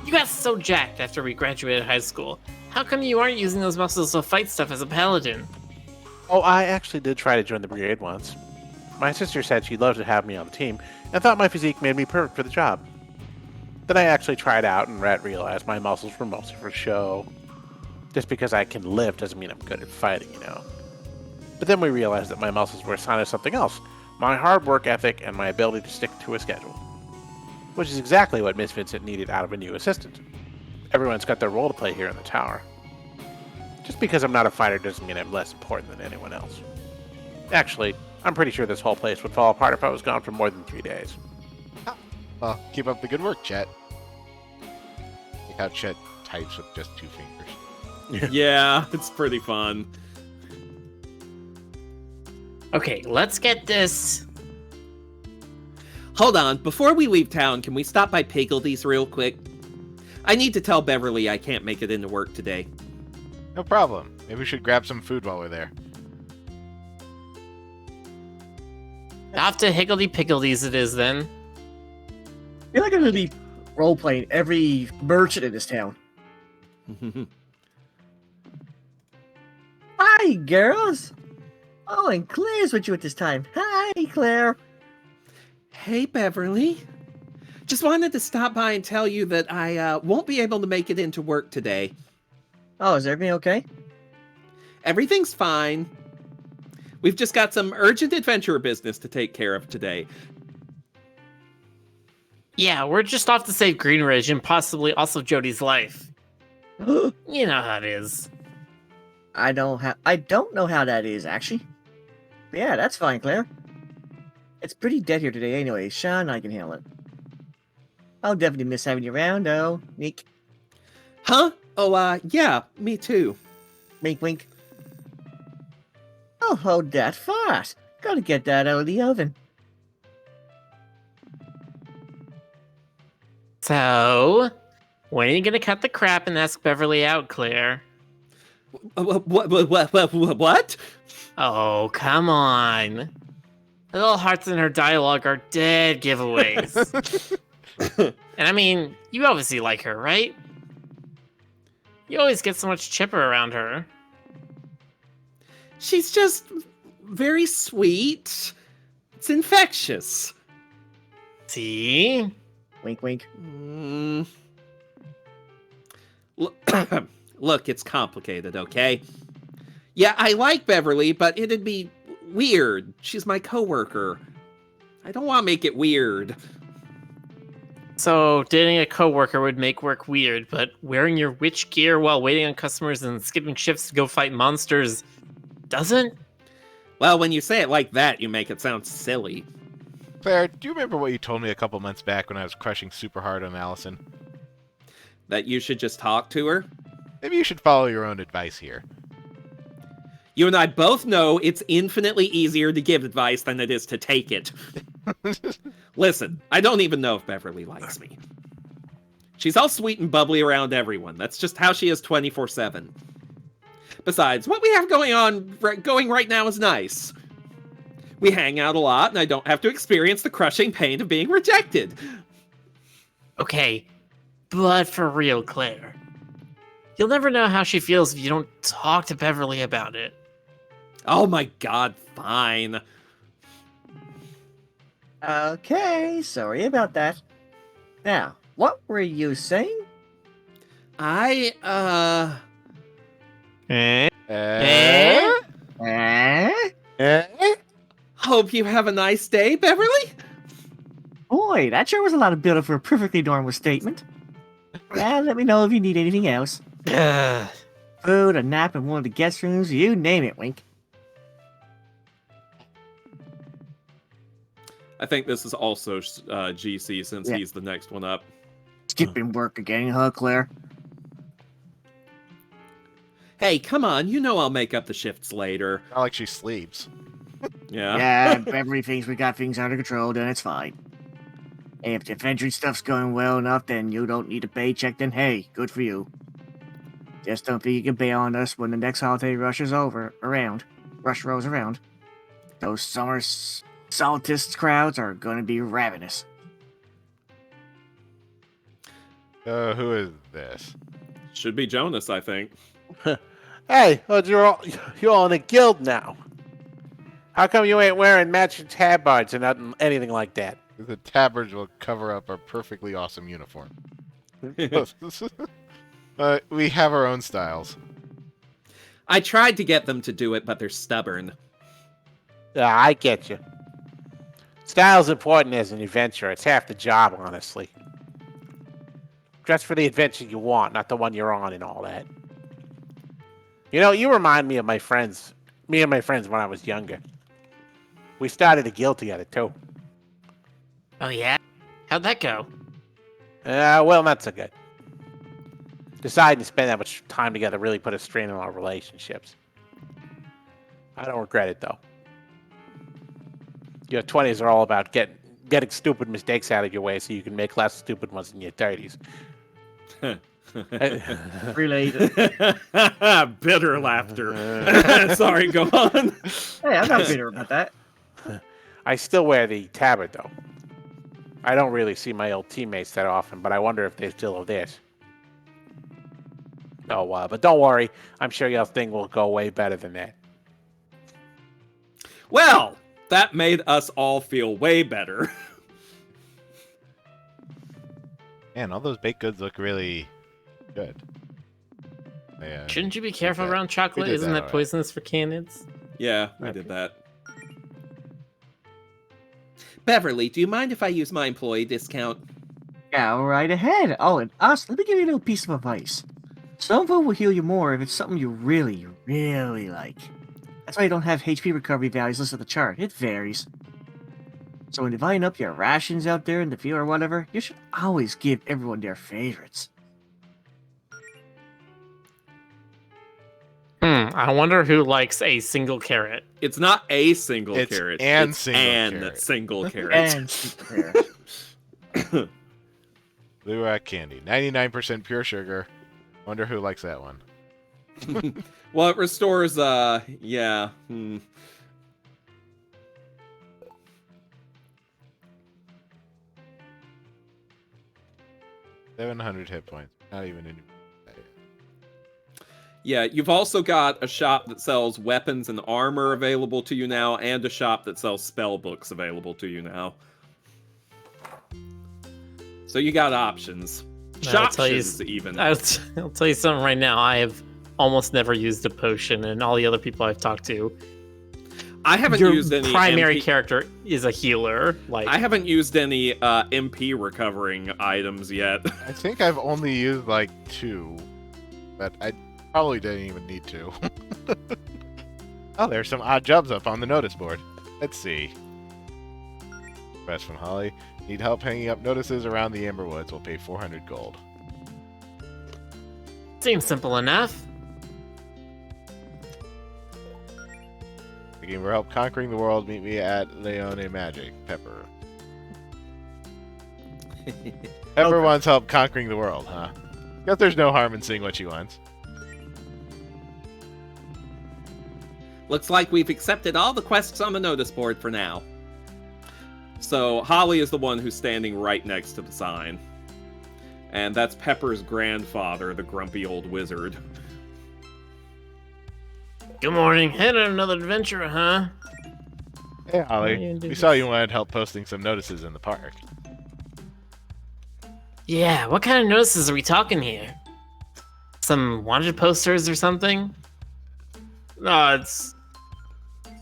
You got so jacked after we graduated high school. How come you aren't using those muscles to fight stuff as a paladin? Oh, I actually did try to join the brigade once. My sister said she'd love to have me on the team, and thought my physique made me perfect for the job. Then I actually tried out and realized my muscles were mostly for show. Just because I can lift doesn't mean I'm good at fighting, you know. But then we realized that my muscles were a sign of something else, my hard work ethic and my ability to stick to a schedule. Which is exactly what Miss Vincent needed out of a new assistant. Everyone's got their role to play here in the tower. Just because I'm not a fighter doesn't mean I'm less important than anyone else. Actually, I'm pretty sure this whole place would fall apart if I was gone for more than 3 days. Well, keep up the good work, Chet. Look how Chet types with just 2 fingers. Yeah, it's pretty fun. Okay, let's get this. Hold on, before we leave town, can we stop by Piggledy's real quick? I need to tell Beverly I can't make it into work today. No problem. Maybe we should grab some food while we're there. Off to Higgledy Piggledies it is then. I feel like I'm gonna be role playing every merchant in this town. Hi, girls. Oh, and Claire's with you at this time. Hi, Claire. Hey, Beverly. Just wanted to stop by and tell you that I won't be able to make it into work today. Oh, is everything okay? Everything's fine. We've just got some urgent adventure business to take care of today. Yeah, we're just off to save Greenridge and possibly also Jody's life. You know how it is. I don't know how that is, actually. But yeah, that's fine, Claire. It's pretty dead here today anyway. Sean and I can handle it. I'll definitely miss having you around, though. Wink. Huh? Oh, yeah, me too. Wink, wink. Oh, hold that fast. Gotta get that out of the oven. So, when are you gonna cut the crap and ask Beverly out, Claire? What? Oh, come on. The little hearts in her dialogue are dead giveaways. And I mean, you obviously like her, right? You always get so much chipper around her. She's just very sweet. It's infectious. See? Wink, wink. Look, it's complicated, okay? Yeah, I like Beverly, but it'd be weird. She's my coworker. I don't want to make it weird. So, dating a coworker would make work weird, but wearing your witch gear while waiting on customers and skipping shifts to go fight monsters doesn't? Well, when you say it like that, you make it sound silly. Claire, do you remember what you told me a couple months back when I was crushing super hard on Allison? That you should just talk to her? Maybe you should follow your own advice here. You and I both know it's infinitely easier to give advice than it is to take it. Listen, I don't even know if Beverly likes me. She's all sweet and bubbly around everyone. That's just how she is 24/7. Besides, what we have going right now is nice. We hang out a lot, and I don't have to experience the crushing pain of being rejected. Okay, but for real, Claire. You'll never know how she feels if you don't talk to Beverly about it. Oh my god, fine. Okay, sorry about that. Now, what were you saying? Eh? Hope you have a nice day, Beverly. Boy, that sure was a lot of build-up for a perfectly normal statement. Yeah, let me know if you need anything else. Food, a nap in one of the guest rooms, you name it, Wink. I think this is also GC since he's the next one up. Skipping work again, huh, Claire? Hey, come on, you know I'll make up the shifts later. Not like she sleeps. Yeah. Yeah, if everybody thinks we got things under control, then it's fine. If the inventory stuff's going well enough, then you don't need a paycheck, then hey, good for you. Just don't think you can bail on us when the next holiday rush rolls around. Those summer solstice crowds are gonna be ravenous. Who is this? Should be Jonas, I think. Hey, you're all in a guild now. How come you ain't wearing matching tabards or nothing, anything like that? The tabards will cover up our perfectly awesome uniform. We have our own styles. I tried to get them to do it, but they're stubborn. Yeah, I get you. Style's important as an adventurer. It's half the job, honestly. Dress for the adventure you want, not the one you're on and all that. You know, you remind me of my friends. Me and my friends when I was younger. We started a guild together, too. Oh yeah? How'd that go? Well, not so good. Deciding to spend that much time together really put a strain on our relationships. I don't regret it, though. Your 20s are all about getting stupid mistakes out of your way so you can make less stupid ones in your 30s. Related. Bitter laughter. Sorry, go on. Hey, I'm not bitter about that. I still wear the tabard, though. I don't really see my old teammates that often, but I wonder if they still have theirs. Oh, but don't worry. I'm sure your thing will go way better than that. Well, that made us all feel way better. Man, all those baked goods look really good. Shouldn't you be careful that. around chocolate? We did Isn't that that alright. poisonous for canids? Yeah, I did that. Beverly, do you mind if I use my employee discount? Go right ahead. Oh, and us, let me give you a little piece of advice. Some food will heal you more if it's something you really, really like. That's why you don't have HP recovery values listed on the chart. It varies. So when dividing up your rations out there in the field or whatever, you should always give everyone their favorites. I wonder who likes a single carrot. It's not a single It's carrot. an it's single an carrot. single carrot. And super carrot. Blue Rock candy, 99% pure sugar. Wonder who likes that one. Well, it restores, yeah. 700 hit points. Not even in. Yeah, you've also got a shop that sells weapons and armor available to you now, and a shop that sells spell books available to you now. So you got options. I'll tell you- Shoptions, even. I'll tell you something right now. I have almost never used a potion, and all the other people I've talked to, I haven't your used any primary MP character is a healer. Like I haven't used any MP recovering items yet. I think I've only used like 2, but I probably didn't even need to. Oh, there's some odd jobs up on the notice board. Let's see. Request from Holly. Need help hanging up notices around the Amberwoods. We'll pay 400 gold. seems simple enough. Looking for help conquering the world? Meet me at Leone Magic. Pepper. Pepper wants help conquering the world, huh? Guess there's no harm in seeing what she wants. Looks like we've accepted all the quests on the notice board for now. So Holly is the one who's standing right next to the sign. And that's Pepper's grandfather, the grumpy old wizard. Good morning. Head on another adventure, huh? Hey, Why Holly. you do We this? saw you wanted help posting some notices in the park. Yeah, what kind of notices are we talking here? Some wanted posters or something? No, it's...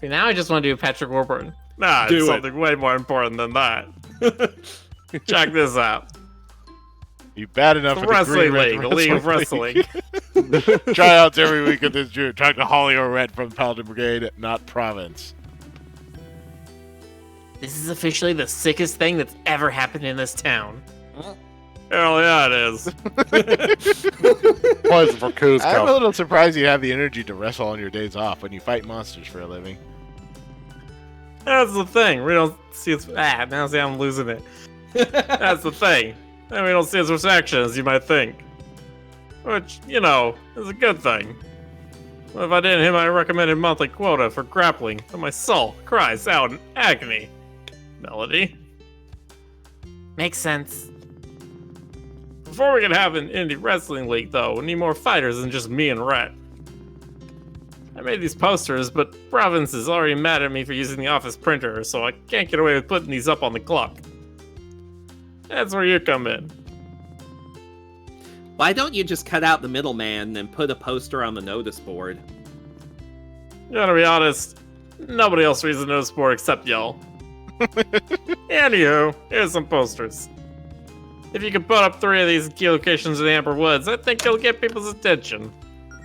See, now I just want to do Patrick Warburton. Nah, Do it's it. something way more important than that. Check this out. You bad enough The for the Green Wrestling Red League, a league of wrestling. Tryouts every week of this June. Talk to Holly or Red from Paladin Brigade, not Province. This is officially the sickest thing that's ever happened in this town. Hell yeah, it is. Poison for I'm a Kuzco. little surprised you have the energy to wrestle on your days off when you fight monsters for a living. That's the thing. We don't see its... now see I'm losing it. That's the thing. And we don't see its reaction as you might think. Which, you know, is a good thing. What if I didn't hit my recommended monthly quota for grappling, and my soul cries out in agony? Melody? Makes sense. Before we can have an indie wrestling league, though, we need more fighters than just me and Rhett. I made these posters, but Province is already mad at me for using the office printer, so I can't get away with putting these up on the clock. That's where you come in. Why don't you just cut out the middleman and put a poster on the notice board? Gotta be honest, nobody else reads the notice board except y'all. Anywho, here's some posters. If you can put up 3 of these key locations in the Amber Woods, I think you'll get people's attention.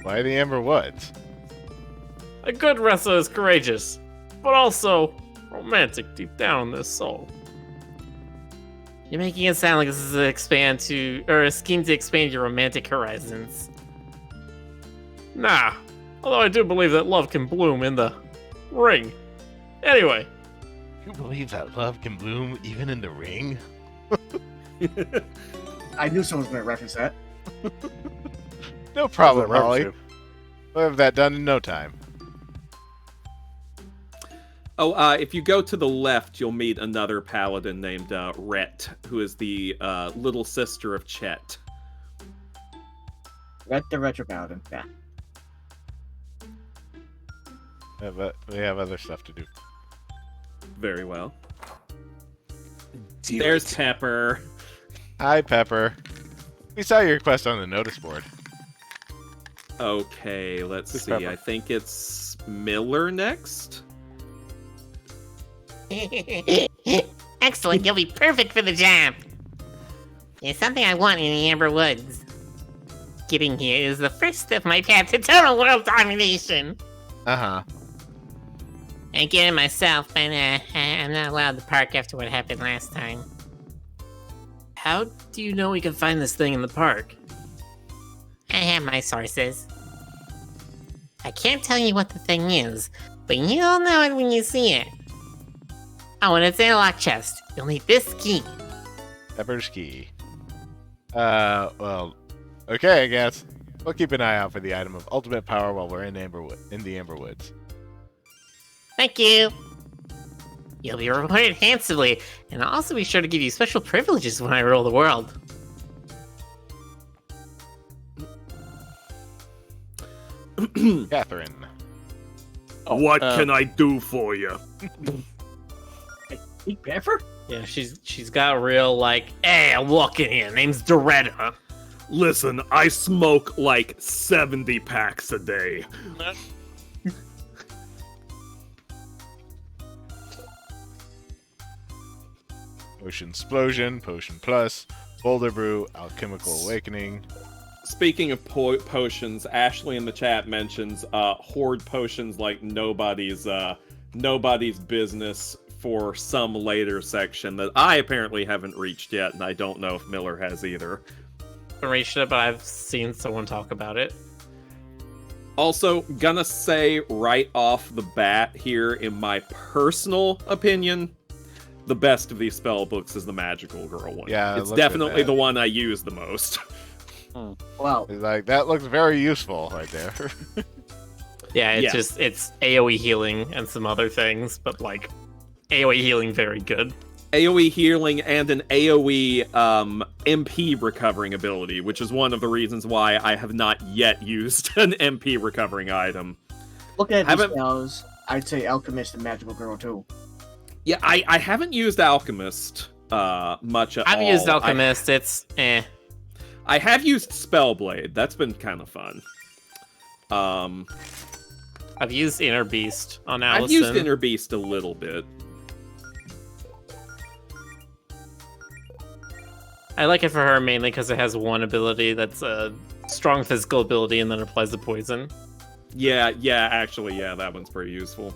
Why the Amber Woods? A good wrestler is courageous, but also romantic deep down in their soul. You're making it sound like this is a scheme to expand your romantic horizons. Nah, although I do believe that love can bloom in the ring. Anyway. You believe that love can bloom even in the ring? I knew someone was going to reference that. No problem, How's that Molly. reference We'll have that done in no time. Oh, if you go to the left, you'll meet another paladin named Rhett, who is the little sister of Chet. Ret the Retro Paladin. Yeah. Yeah, but we have other stuff to do. Very well. Do There's it. Pepper. Hi, Pepper. We saw your request on the notice board. Okay, let's Who's see. Pepper? I think it's Miller next. Excellent, you'll be perfect for the job. There's something I want in the Amber Woods. Getting here is the first step on my path to total world domination. Uh-huh. I get it myself, but I'm not allowed to park after what happened last time. How do you know we can find this thing in the park? I have my sources. I can't tell you what the thing is, but you'll know it when you see it. Oh, and it's in a lock chest. You'll need this key. Pepper's key. Well, okay, I guess. We'll keep an eye out for the item of ultimate power while we're in the Amber Woods. Thank you. You'll be rewarded handsomely, and I'll also be sure to give you special privileges when I rule the world. Catherine. What uh, can I do for you? Hey, Pepper? Yeah, she's got real like, hey, I'm walking here. Name's Doretta. Listen, I smoke like 70 packs a day. Potion Explosion, Potion Plus, Boulder Brew, Alchemical Awakening. Speaking of potions, Ashley in the chat mentions hoard potions like nobody's business for some later section that I apparently haven't reached yet, and I don't know if Miller has either. I haven't reached it, but I've seen someone talk about it. Also, gonna say right off the bat here, in my personal opinion, the best of these spell books is the Magical Girl one. Yeah, it's look at definitely that. the one I use the most. Well, Like, that looks very useful right there. Yeah, Yeah. it's AoE healing and some other things, but like AoE healing very good. AoE healing and an AoE MP recovering ability, which is one of the reasons why I have not yet used an MP recovering item. looking at these Haven't- spells, I'd say Alchemist and Magical Girl too. Yeah, I haven't used Alchemist much at all. I've used Alchemist, it's I have used Spellblade. That's been kind of fun. I've used Inner Beast on Allison. I've used Inner Beast a little bit. I like it for her mainly because it has one ability that's a strong physical ability and then applies the poison. Yeah, actually, that one's pretty useful.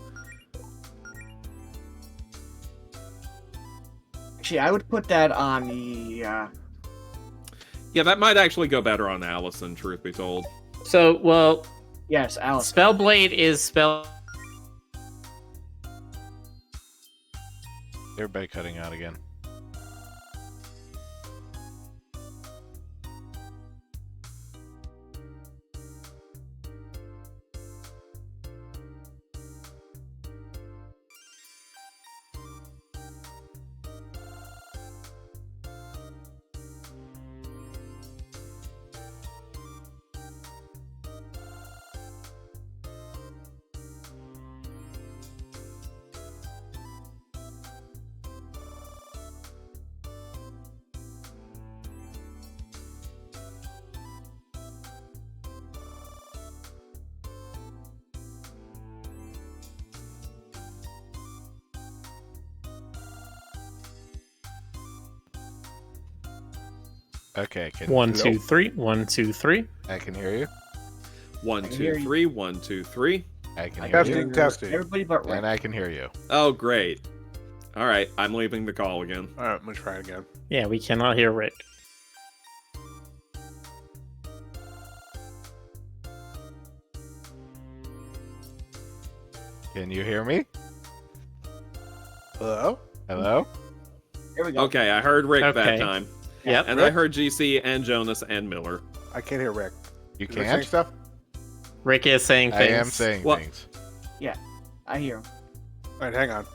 Actually, I would put that on the. Yeah, that might actually go better on Allison, truth be told. So, well, Yes, Alice. Spellblade is spell. Everybody cutting out again. Okay, can 1, 2, 3. 1, 2, 3. I can hear you. 1, hear 2, you. 3. 1, 2, 3. I can I hear Testing, you. hear testing. Everybody but Rick. And I can hear you. Oh, great. All right, I'm leaving the call again. All right, I'm gonna try it again. Yeah, we cannot hear Rick. Can you hear me? Hello? Hello? Here we go. Okay, I heard Rick that Okay. time. Yep. And I heard GC and Jonas and Miller. I can't hear Rick. You Is Rick saying can't? stuff? Rick is saying I things. am saying What? things. I hear him. All right, hang on.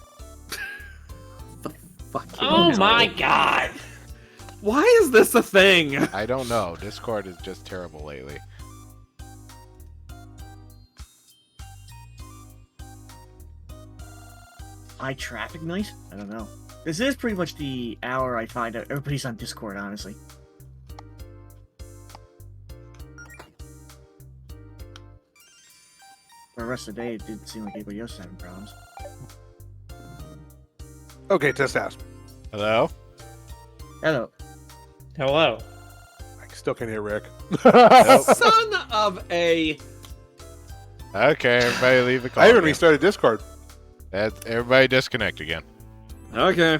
Fucking Oh hell. my god! Why is this a thing? I don't know. Discord is just terrible lately. High traffic noise? I don't know. This is pretty much the hour I find out everybody's on Discord, honestly. For the rest of the day, it didn't seem like anybody else was having problems. Okay, test ask. Hello? Hello. Hello. I still can't hear Rick. Son of a... Okay, everybody leave the call. I even again. restarted Discord. Everybody disconnect again. Okay.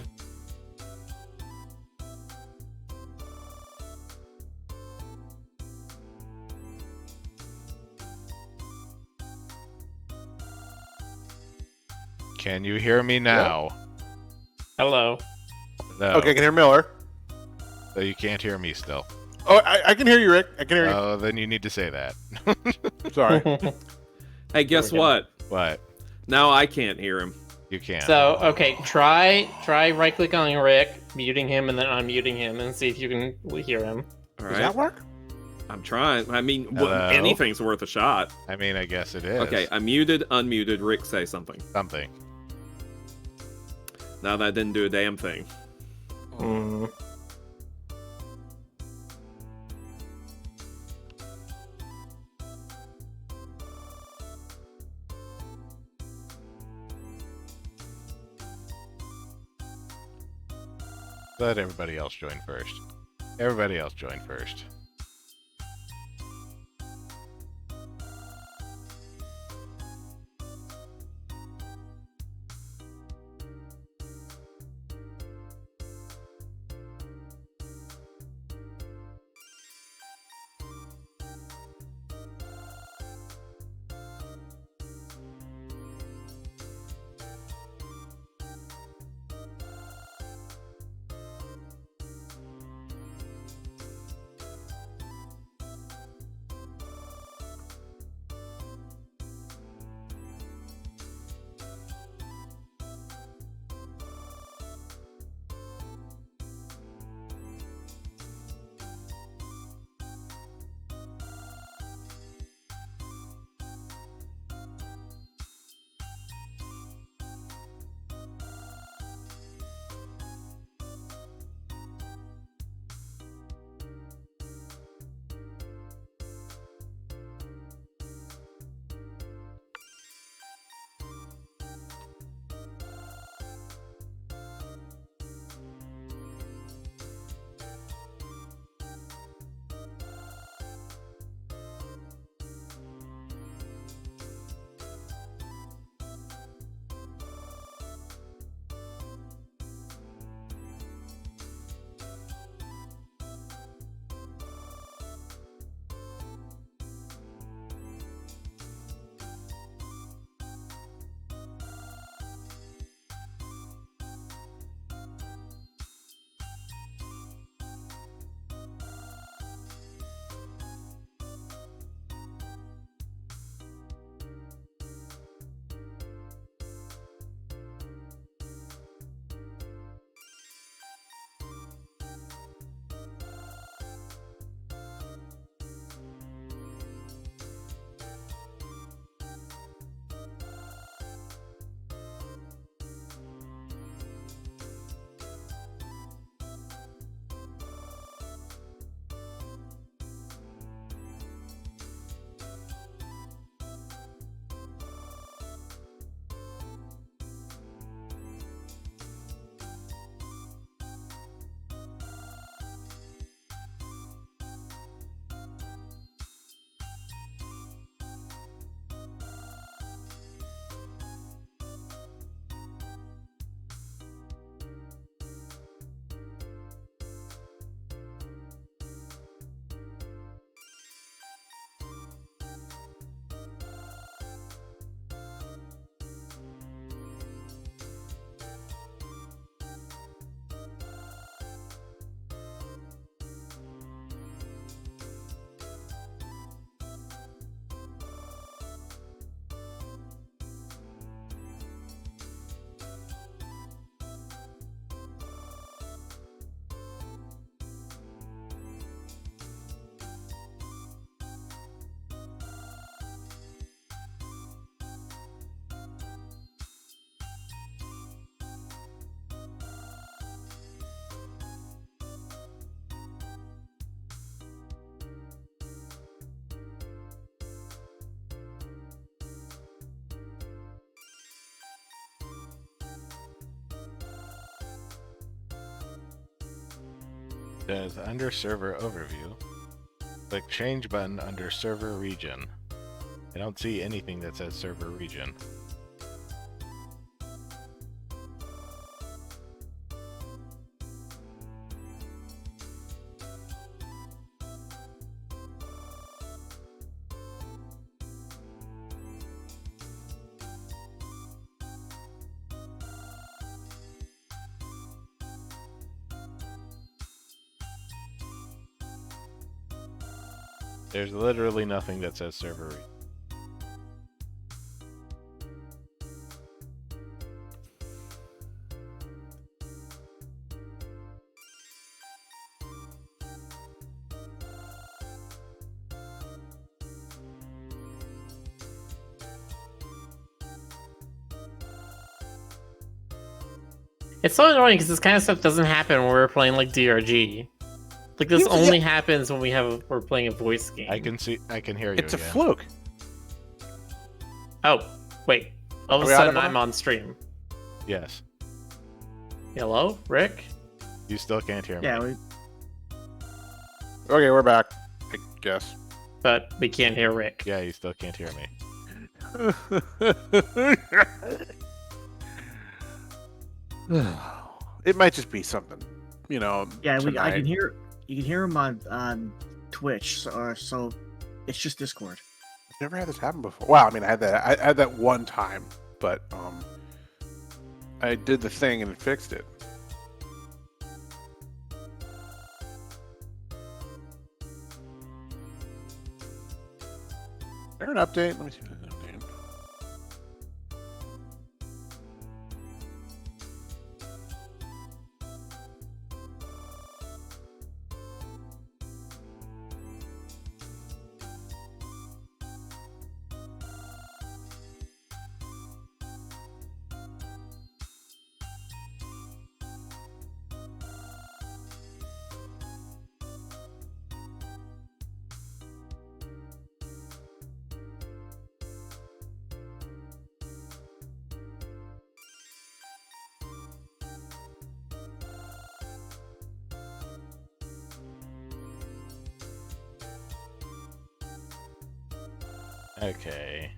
Can you hear me now? Hello. No. Okay, I can hear Miller. So you can't hear me still. Oh, I can hear you, Rick. I can hear you. Oh, then you need to say that. Sorry. Hey, guess There we go. what? What? Now I can't hear him. You can't. So, okay, try right click on Rick, muting him, and then unmuting him, and see if you can hear him. All Does right. that work? I'm trying. I mean, Hello? anything's worth a shot. I mean, I guess it is. Okay, I muted, unmuted. Rick, say something. Something. Now that didn't do a damn thing. Mm. Let everybody else join first. Everybody else join first. Says under server overview. Click change button under server region. I don't see anything that says server region. There's literally nothing that says server region. It's so annoying because this kind of stuff doesn't happen when we're playing like DRG. Like this only happens when we're playing a voice game. I can hear you. It's a again. fluke. Oh, wait. All of a sudden I'm on stream. Yes. Hello, Rick? You still can't hear me. Yeah, Okay, we're back. I guess. But we can't hear Rick. Yeah, you still can't hear me. It might just be something, you know. yeah. I tonight. can hear. You can hear him on Twitch, so it's just Discord. I've never had this happen before. Wow, I mean, I had that one time, but I did the thing and it fixed it. Is there an update? Let me see if there's an update. Okay.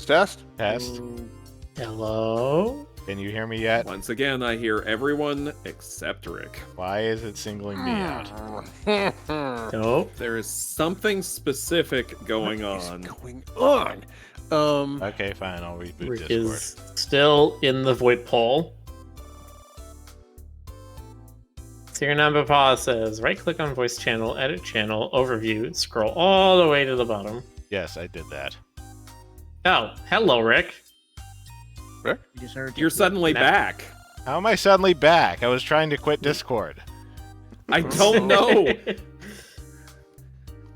Test? Test. Hello? Can you hear me yet? Once again, I hear everyone except Rick. Why is it singling me out? Nope. There is something specific going What is on. going on? Okay, fine. I'll reboot Rick Discord. is still in the void poll. Tier number pause says right click on voice channel, edit channel, overview, scroll all the way to the bottom. Yes, I did that. Oh, hello, Rick. You just heard. You're suddenly back. How am I suddenly back? I was trying to quit Discord. I don't know.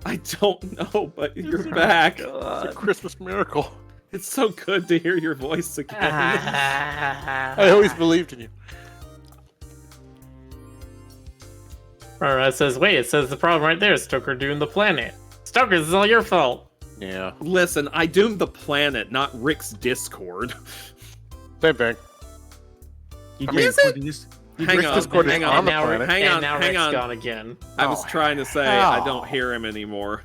I don't know, but you're back. It's a Christmas miracle. It's so good to hear your voice again. I always believed in you. Alright, it says, wait, it says the problem right there is Stoker doomed the planet. Stoker, this is all your fault. Yeah. Listen, I doomed the planet, not Rick's Discord. Same thing. You I mean, just put this. Hang on, Discord is hang on on, the now, planet. hang and on, now hang Rick's on. gone again. I was trying to say I don't hear him anymore.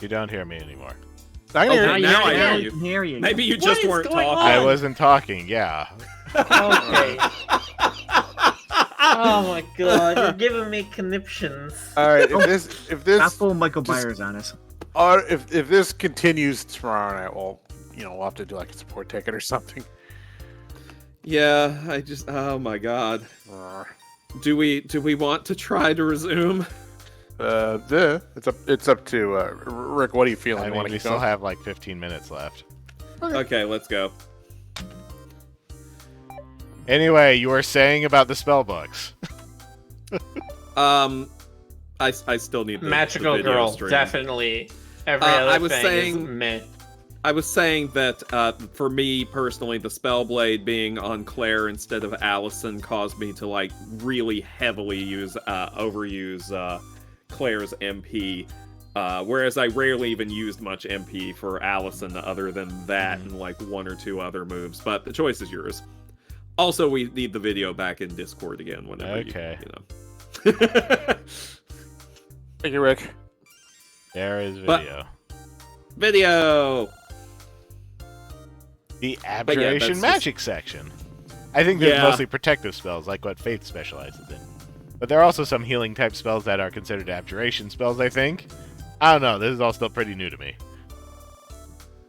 You don't hear me anymore. I can hear now you. you now I hear hear me. you. can hear you. Maybe you What just is weren't going talking. I wasn't talking, yeah. Okay. Oh my god, you're giving me conniptions. All right. If Not this full Michael just- Myers on us. if this continues tomorrow night, we'll have to do like a support ticket or something. Yeah, I just. Oh my god. Do we want to try to resume? It's up to Rick. What are you feeling? I You mean, wanna we keep still going? have like 15 minutes left. Okay, let's go. Anyway, you were saying about the spell books. I still need the Magical the video girl, stream. definitely. Every I other was thing saying- is meh. I was saying that for me personally, the Spellblade being on Claire instead of Allison caused me to like really heavily overuse Claire's MP, whereas I rarely even used much MP for Allison other than that and like one or two other moves. But the choice is yours. Also, we need the video back in Discord again whenever Okay. you know. Thank you, Rick. There is But- video. Video. The that's Abjuration just- Magic section. I think there's Yeah. mostly protective spells, like what Faith specializes in. But there are also some healing type spells that are considered Abjuration spells, I think. I don't know, this is all still pretty new to me.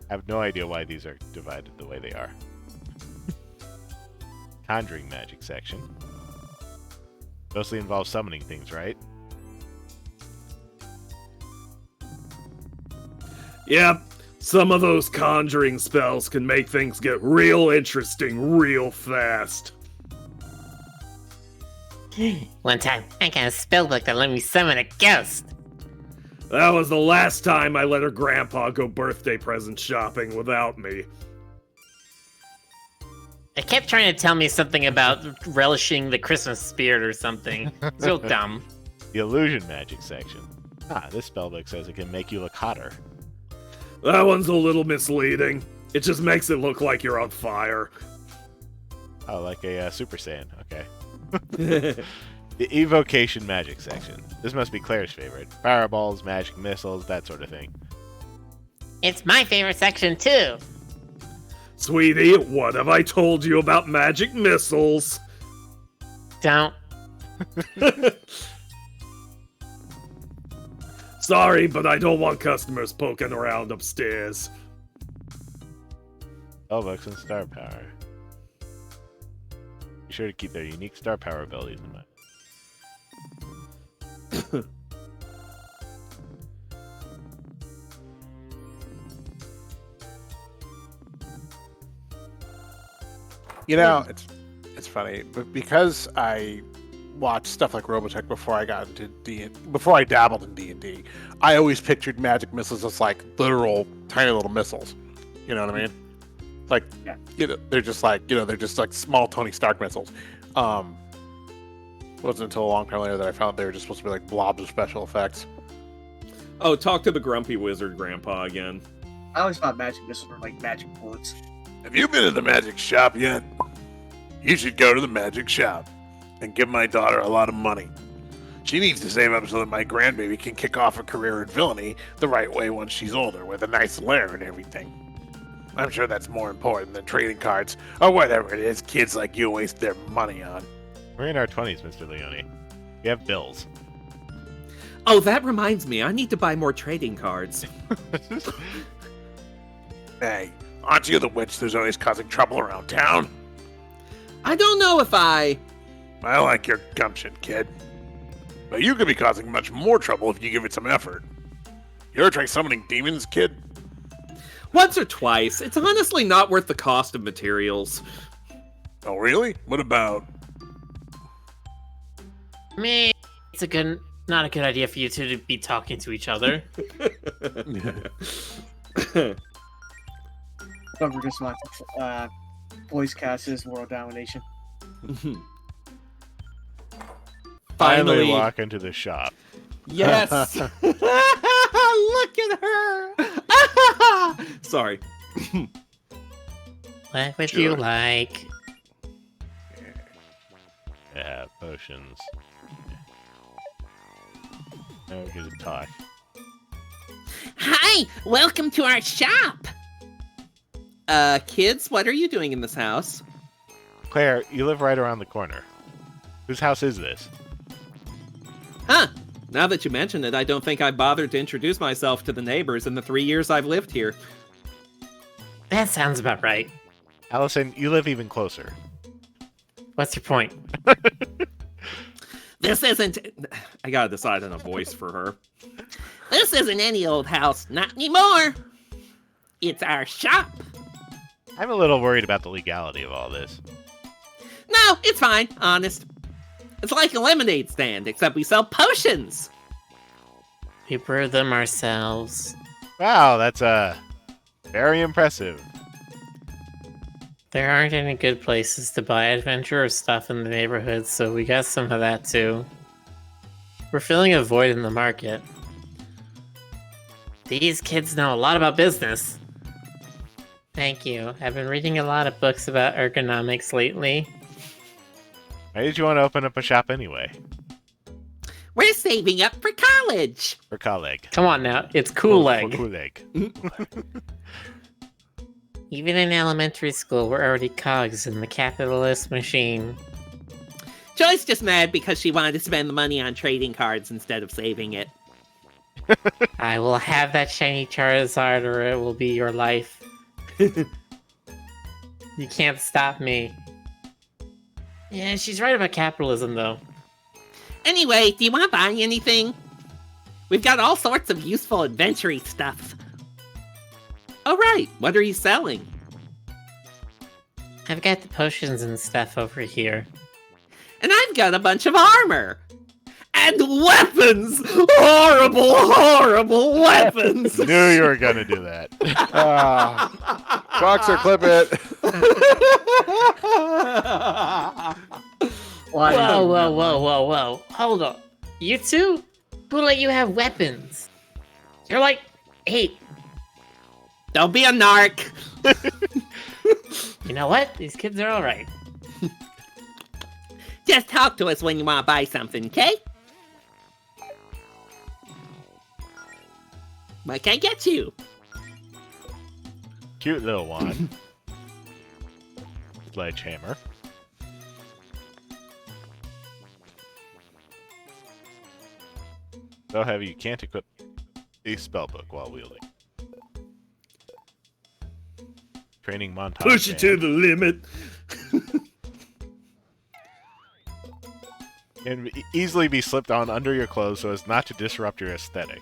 I have no idea why these are divided the way they are. Conjuring Magic section. Mostly involves summoning things, right? Yep, some of those conjuring spells can make things get real interesting real fast. One time, I got a spellbook that let me summon a ghost. That was the last time I let her grandpa go birthday present shopping without me. It kept trying to tell me something about relishing the Christmas spirit or something. It's real dumb. The Illusion Magic section. Ah, this spellbook says it can make you look hotter. That one's a little misleading. It just makes it look like you're on fire. Oh, like a Super Saiyan. Okay. The Evocation Magic section. This must be Claire's favorite. Fireballs, magic missiles, that sort of thing. It's my favorite section, too. Sweetie, what have I told you about magic missiles? Don't. Sorry, but I don't want customers poking around upstairs. Spellbooks and star power. Be sure to keep their unique star power abilities in mind. You know, it's funny, but because I watched stuff like Robotech before I got into before I dabbled in D&D, I always pictured magic missiles as like literal tiny little missiles. You know what I mean? Like, Yeah. you know, they're just like small Tony Stark missiles. It wasn't until a long time later that I found they were just supposed to be like blobs of special effects. Oh, talk to the grumpy wizard grandpa again. I always thought magic missiles were like magic bullets. Have you been to the magic shop yet? You should go to the magic shop and give my daughter a lot of money. She needs to save up so that my grandbaby can kick off a career in villainy the right way once she's older, with a nice lair and everything. I'm sure that's more important than trading cards or whatever it is kids like you waste their money on. We're in our 20s, Mr. Leone. We have bills. Oh, that reminds me. I need to buy more trading cards. Hey, aren't you the witch that's always causing trouble around town? I don't know if I I like your gumption, kid. But you could be causing much more trouble if you give it some effort. You ever try summoning demons, kid? Once or twice. It's honestly not worth the cost of materials. Oh, really? What about... Me. It's not a good idea for you two to be talking to each other. Don't forget my voice cast is World Domination. Finally walk into the shop. Yes. Look at her. Sorry. What would you like? Yeah, potions. Now we get to talk. Hi, welcome to our shop. Kids, what are you doing in this house? Claire, you live right around the corner. Whose house is this? Huh. Now that you mention it, I don't think I bothered to introduce myself to the neighbors in the 3 years I've lived here. That sounds about right. Allison, you live even closer. What's your point? This isn't. I gotta decide on a voice for her. This isn't any old house. Not anymore. It's our shop. I'm a little worried about the legality of all this. No, it's fine. Honest. It's like a lemonade stand, except we sell potions. We brew them ourselves. Wow, that's very impressive. There aren't any good places to buy adventure stuff in the neighborhood, so we got some of that too. We're filling a void in the market. These kids know a lot about business. Thank you. I've been reading a lot of books about ergonomics lately. Why did you want to open up a shop anyway? We're saving up for college. For colleague. Come on now, it's Cool For Leg. Kool-Aid. Even in elementary school, we're already cogs in the capitalist machine. Joy's just mad because she wanted to spend the money on trading cards instead of saving it. I will have that shiny Charizard or it will be your life. You can't stop me. Yeah, she's right about capitalism, though. Anyway, do you want to buy anything? We've got all sorts of useful adventure-y stuff. Oh, right. What are you selling? I've got the potions and stuff over here. And I've got a bunch of armor. And weapons! Horrible, horrible weapons! Knew you were gonna do that. Boxer, clip it. Whoa. Hold on. You two? Who let you have weapons? You're like 8. Don't be a narc. You know what? These kids are alright. Just talk to us when you want to buy something, okay? What can I get you? Cute little one. Sledgehammer. So heavy you can't equip a spellbook while wielding. Training montage. Push it to the limit. Can easily be slipped on under your clothes so as not to disrupt your aesthetic.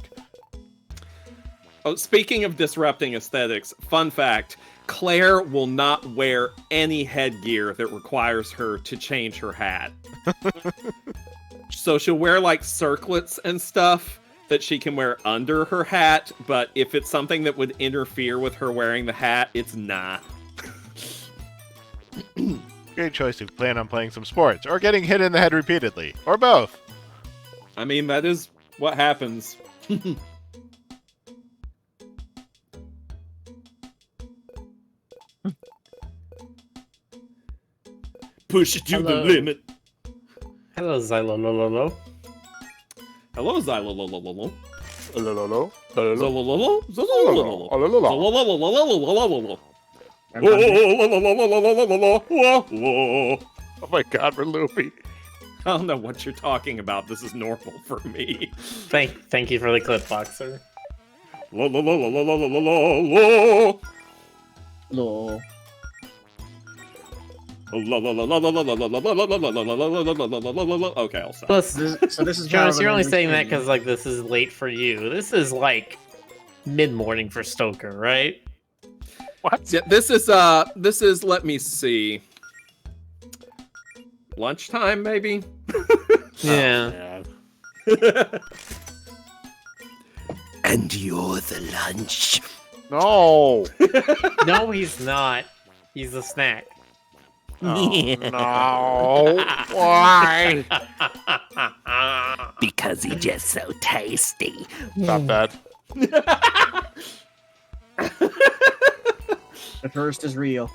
Oh, speaking of disrupting aesthetics, fun fact, Claire will not wear any headgear that requires her to change her hat. So she'll wear like circlets and stuff that she can wear under her hat, but if it's something that would interfere with her wearing the hat, it's nah. Great choice if you plan on playing some sports, or getting hit in the head repeatedly, or both. I mean, that is what happens. Push it to the limit. Hello, Xylolololo. Hello, Xylolololo. Hello. Zolololo? Zolololo. Hello. Zolololo. Oh my god, we're loopy. I don't know what you're talking about. This is normal for me. Thank you for the clip, Boxer. Lol. Okay, I'll stop. Plus, So this is Jonas, more you're of only an saying that understanding. because like this is late for you. This is like mid-morning for Stoker, right? What? Yeah, this is let me see. Lunchtime, maybe? Yeah. And you're the lunch. No. No, he's not. He's a snack. Oh, no. Why? Because he's just so tasty. Stop that. The first is real.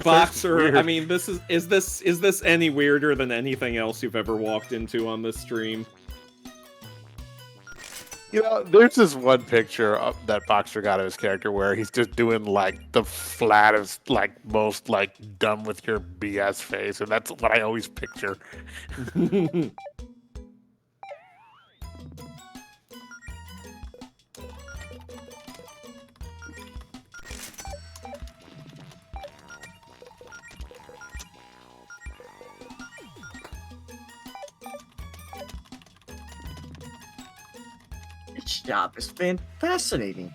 Boxer, Weird. I mean, is this any weirder than anything else you've ever walked into on this stream? You know, there's this one picture that Boxer got of his character where he's just doing like the flattest, like most like done with your BS face, and that's what I always picture. shop is fascinating.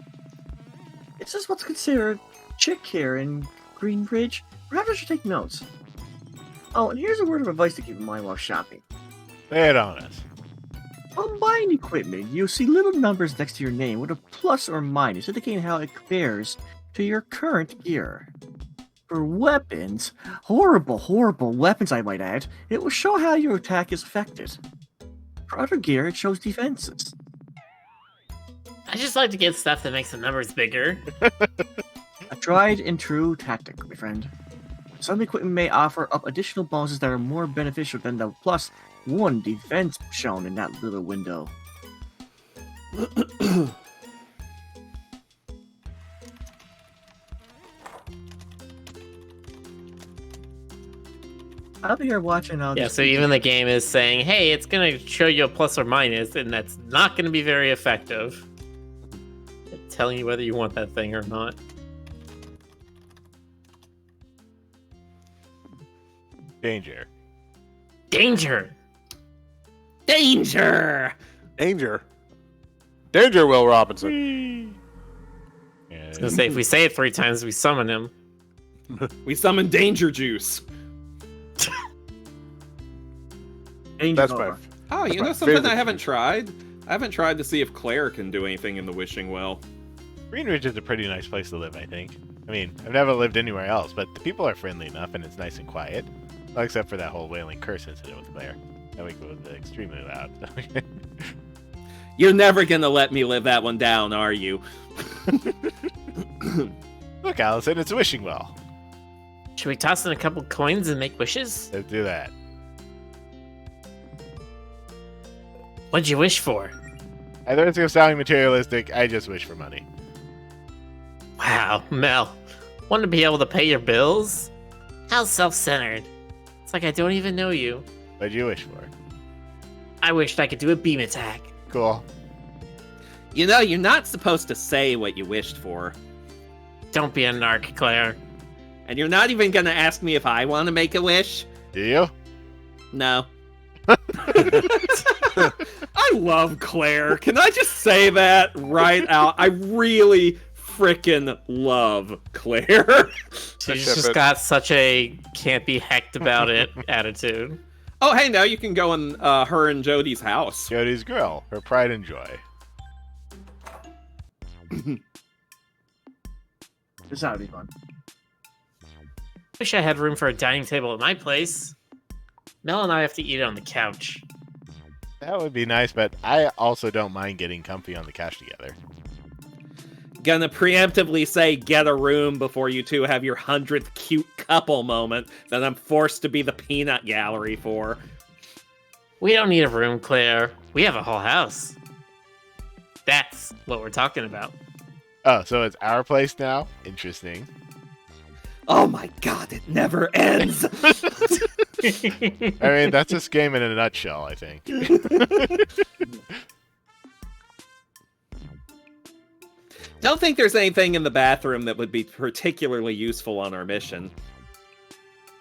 It's just what's considered chic here in Greenbridge. Perhaps I should take notes. Oh, and here's a word of advice to keep in mind while shopping. Lay it on us. On buying equipment, you'll see little numbers next to your name with a plus or minus indicating how it compares to your current gear. For weapons, horrible weapons I might add, it will show how your attack is affected. For other gear, it shows defenses. I just like to get stuff that makes the numbers bigger. A tried and true tactic, my friend. Some equipment may offer up additional bonuses that are more beneficial than the +1 defense shown in that little window. I'll be here watching all Yeah, this. so even the game is saying, hey, it's going to show you a plus or minus, and that's not going to be very effective at telling you whether you want that thing or not. Danger. Danger! Danger! Danger. Danger, Will Robinson. Yeah, I was going to say, if we say it 3 times, we summon him. We summon Danger Juice. That's my Oh, you my know something favorite I haven't juice. tried? I haven't tried to see if Claire can do anything in the Wishing Well. Greenridge is a pretty nice place to live, I think. I mean, I've never lived anywhere else, but the people are friendly enough and it's nice and quiet. Well, except for that whole wailing curse incident with Claire. That week was extremely loud. You're never gonna let me live that one down, are you? Look, Allison, it's a wishing well. Should we toss in a couple coins and make wishes? Let's do that. What'd you wish for? I know it's sounding materialistic, I just wish for money. Wow, Mel. Want to be able to pay your bills? How self-centered. It's like I don't even know you. What'd you wish for? I wished I could do a beam attack. Cool. You know, you're not supposed to say what you wished for. Don't be a narc, Claire. And you're not even gonna ask me if I want to make a wish? Do you? No. I love Claire. Can I just say that right out? I really frickin' love Claire. She's just got such a can't be hecked about it attitude. Oh, hey, now you can go in her and Jody's house. Jody's grill, her pride and joy. This ought to be fun. Wish I had room for a dining table at my place. Mel and I have to eat on the couch. That would be nice, but I also don't mind getting comfy on the couch together. Gonna preemptively say get a room before you two have your 100th cute couple moment that I'm forced to be the peanut gallery for. We don't need a room, Claire. We have a whole house. That's what we're talking about. Oh, so it's our place now? Interesting. Oh my god, it never ends! I mean, that's this game in a nutshell, I think. Don't think there's anything in the bathroom that would be particularly useful on our mission.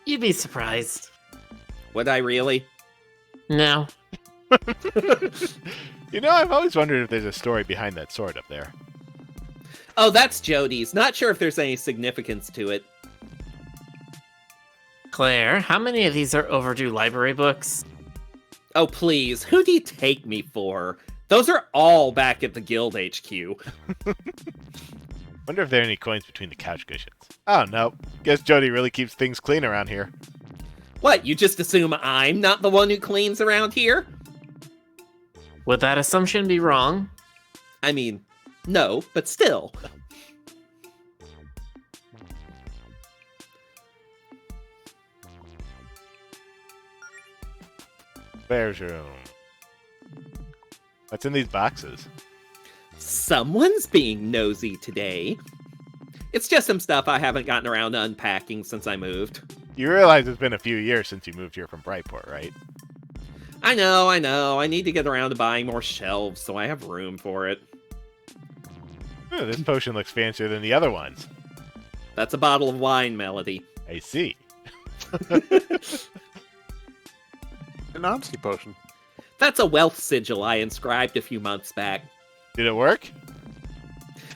You'd be surprised. Would I really? No. You know, I've always wondered if there's a story behind that sword up there. Oh, that's Jody's. Not sure if there's any significance to it. Claire, how many of these are overdue library books? Oh, please. Who do you take me for? Those are all back at the Guild HQ. Wonder if there are any coins between the couch cushions. Oh, no. Guess Jody really keeps things clean around here. What, you just assume I'm not the one who cleans around here? Would that assumption be wrong? I mean, no, but still. Claire's room. What's in these boxes? Someone's being nosy today. It's just some stuff I haven't gotten around to unpacking since I moved. You realize it's been a few years since you moved here from Brightport, right? I know. I need to get around to buying more shelves so I have room for it. Oh, this potion looks fancier than the other ones. That's a bottle of wine, Melody. I see. An honesty potion. That's a wealth sigil I inscribed a few months back. Did it work?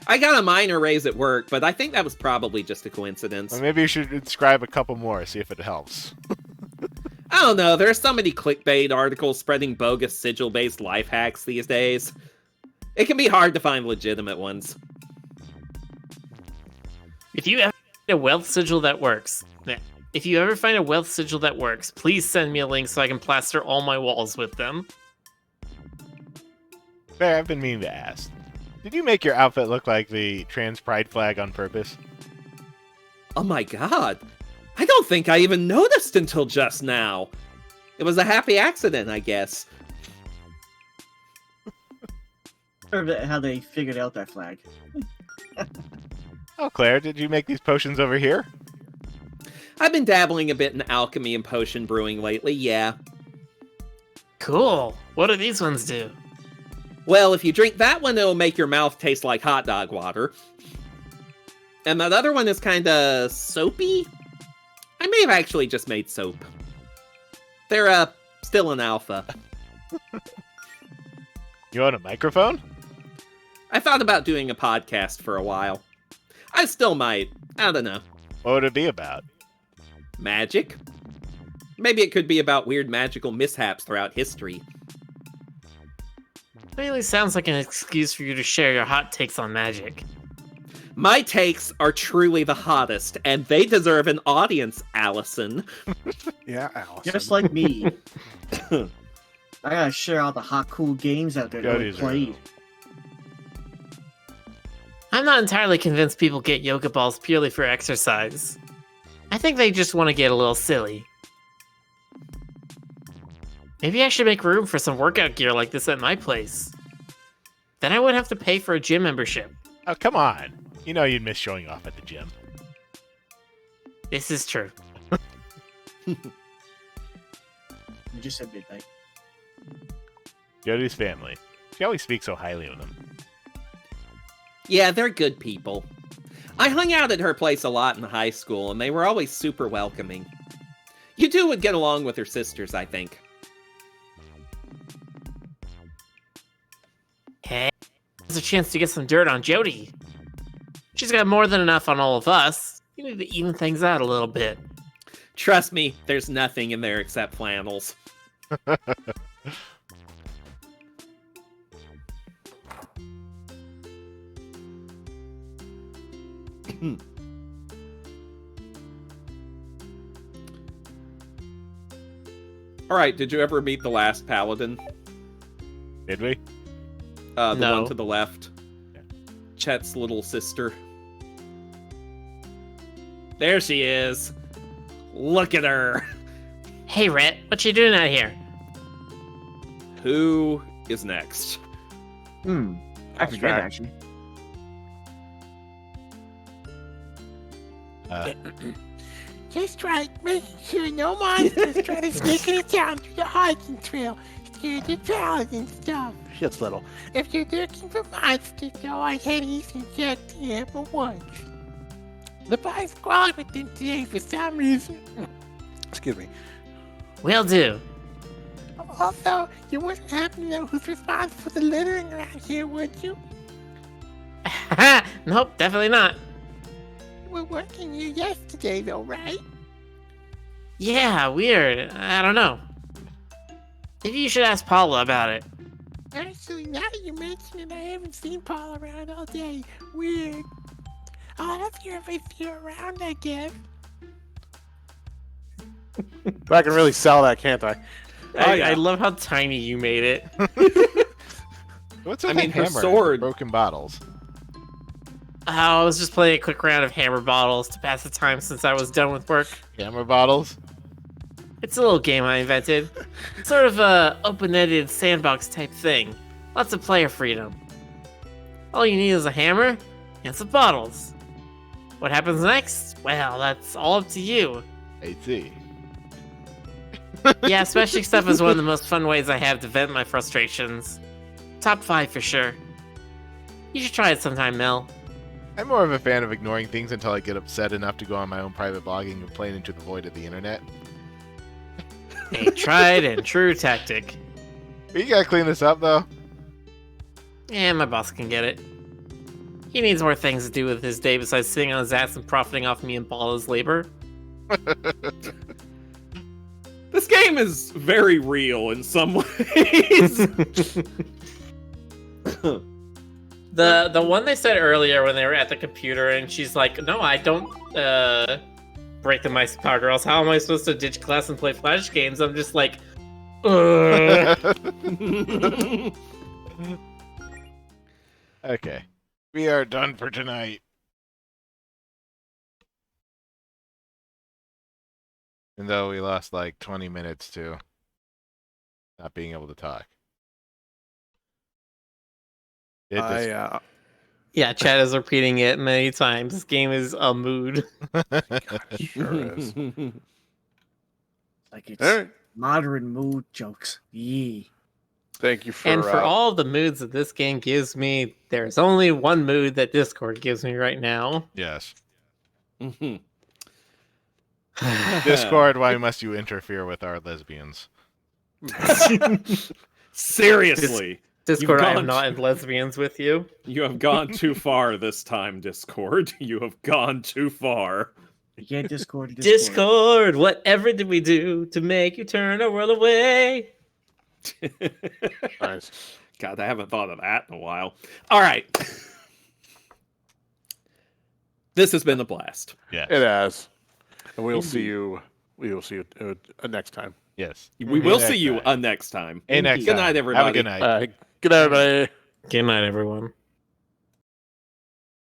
I got a minor raise at work, but I think that was probably just a coincidence. Or maybe you should inscribe a couple more, see if it helps. I don't know, there are so many clickbait articles spreading bogus sigil-based life hacks these days. It can be hard to find legitimate ones. If you ever find a wealth sigil that works, please send me a link so I can plaster all my walls with them. Fair, I've been meaning to ask. Did you make your outfit look like the trans pride flag on purpose? Oh my god. I don't think I even noticed until just now. It was a happy accident, I guess. How they figured out that flag. Oh, Claire, did you make these potions over here? I've been dabbling a bit in alchemy and potion brewing lately, yeah. Cool. What do these ones do? Well, if you drink that one, it'll make your mouth taste like hot dog water. And that other one is kinda soapy? I may have actually just made soap. They're, still in alpha. You own a microphone? I thought about doing a podcast for a while. I still might. I don't know. What would it be about? Magic? Maybe it could be about weird magical mishaps throughout history. Really sounds like an excuse for you to share your hot takes on magic. My takes are truly the hottest, and they deserve an audience, Allison. Yeah, Allison. Just like me. I gotta share all the hot, cool games out there that we played. I'm not entirely convinced people get yoga balls purely for exercise. I think they just want to get a little silly. Maybe I should make room for some workout gear like this at my place. Then I wouldn't have to pay for a gym membership. Oh, come on. You know you'd miss showing off at the gym. This is true. You just said midnight. Jody's family. She always speaks so highly of them. Yeah, they're good people. I hung out at her place a lot in high school, and they were always super welcoming. You two would get along with her sisters, I think. Hey, there's a chance to get some dirt on Jody. She's got more than enough on all of us. You need to even things out a little bit. Trust me, there's nothing in there except flannels. Alright, did you ever meet the last paladin? Did we? The No. one to the left. Chet's little sister. There she is. Look at her. Hey, Rhett, what you doing out here? Who is next? I forget, actually. Just right, making sure no monsters try to sneak it down through the hiking trail. Scared the paladin stuff. Shit's little. If you're looking for monsters, though, I had Ethan check the amber once. The boy squalled with them today for some reason. Excuse me. Will do. Also, you wouldn't happen to know who's responsible for the littering around here, would you? Nope, definitely not. We were working here yesterday, though, right? Yeah, weird. I don't know. Maybe you should ask Paula about it. Actually, now that you mention it, I haven't seen Paul around all day. Weird. I'll ask her if I see her around, I guess. But I can really sell that, can't I? I love how tiny you made it. What's with I mean, that her hammer? sword- Broken bottles. I was just playing a quick round of hammer bottles to pass the time since I was done with work. Hammer bottles? It's a little game I invented. Sort of a open-ended sandbox type thing. Lots of player freedom. All you need is a hammer and some bottles. What happens next? Well, that's all up to you. I see. Yeah, smashing stuff is one of the most fun ways I have to vent my frustrations. Top 5 for sure. You should try it sometime, Mel. I'm more of a fan of ignoring things until I get upset enough to go on my own private blogging and plane into the void of the internet. A tried and true tactic. But you gotta clean this up, though. My boss can get it. He needs more things to do with his day besides sitting on his ass and profiting off me and Paula's labor. This game is very real in some ways. The one they said earlier when they were at the computer and she's like, no, I don't break the mice apart, or else how am I supposed to ditch class and play Flash games? I'm just like, Okay. We are done for tonight. And though we lost like 20 minutes to not being able to talk. I, Yeah, Chad is repeating it many times. This game is a mood. sure is. Like it's All right. modern mood jokes. Yee. Thank you for. And for all of the moods that this game gives me, there's only one mood that Discord gives me right now. Yes. Mhm. Discord, why must you interfere with our lesbians? Seriously. Discord, You've I am gone not in lesbians with you. You have gone too far this time, Discord. You have gone too far. You can't Discord. Discord, whatever did we do to make you turn our world away? Nice. God, I haven't thought of that in a while. All right. This has been a blast. Yes. It has. And we'll see you. We will see you next time. Yes. We will Next see you time. Next time. Hey, next Good time. night, everybody. Have a good night. Good night, everybody. Good night, everyone.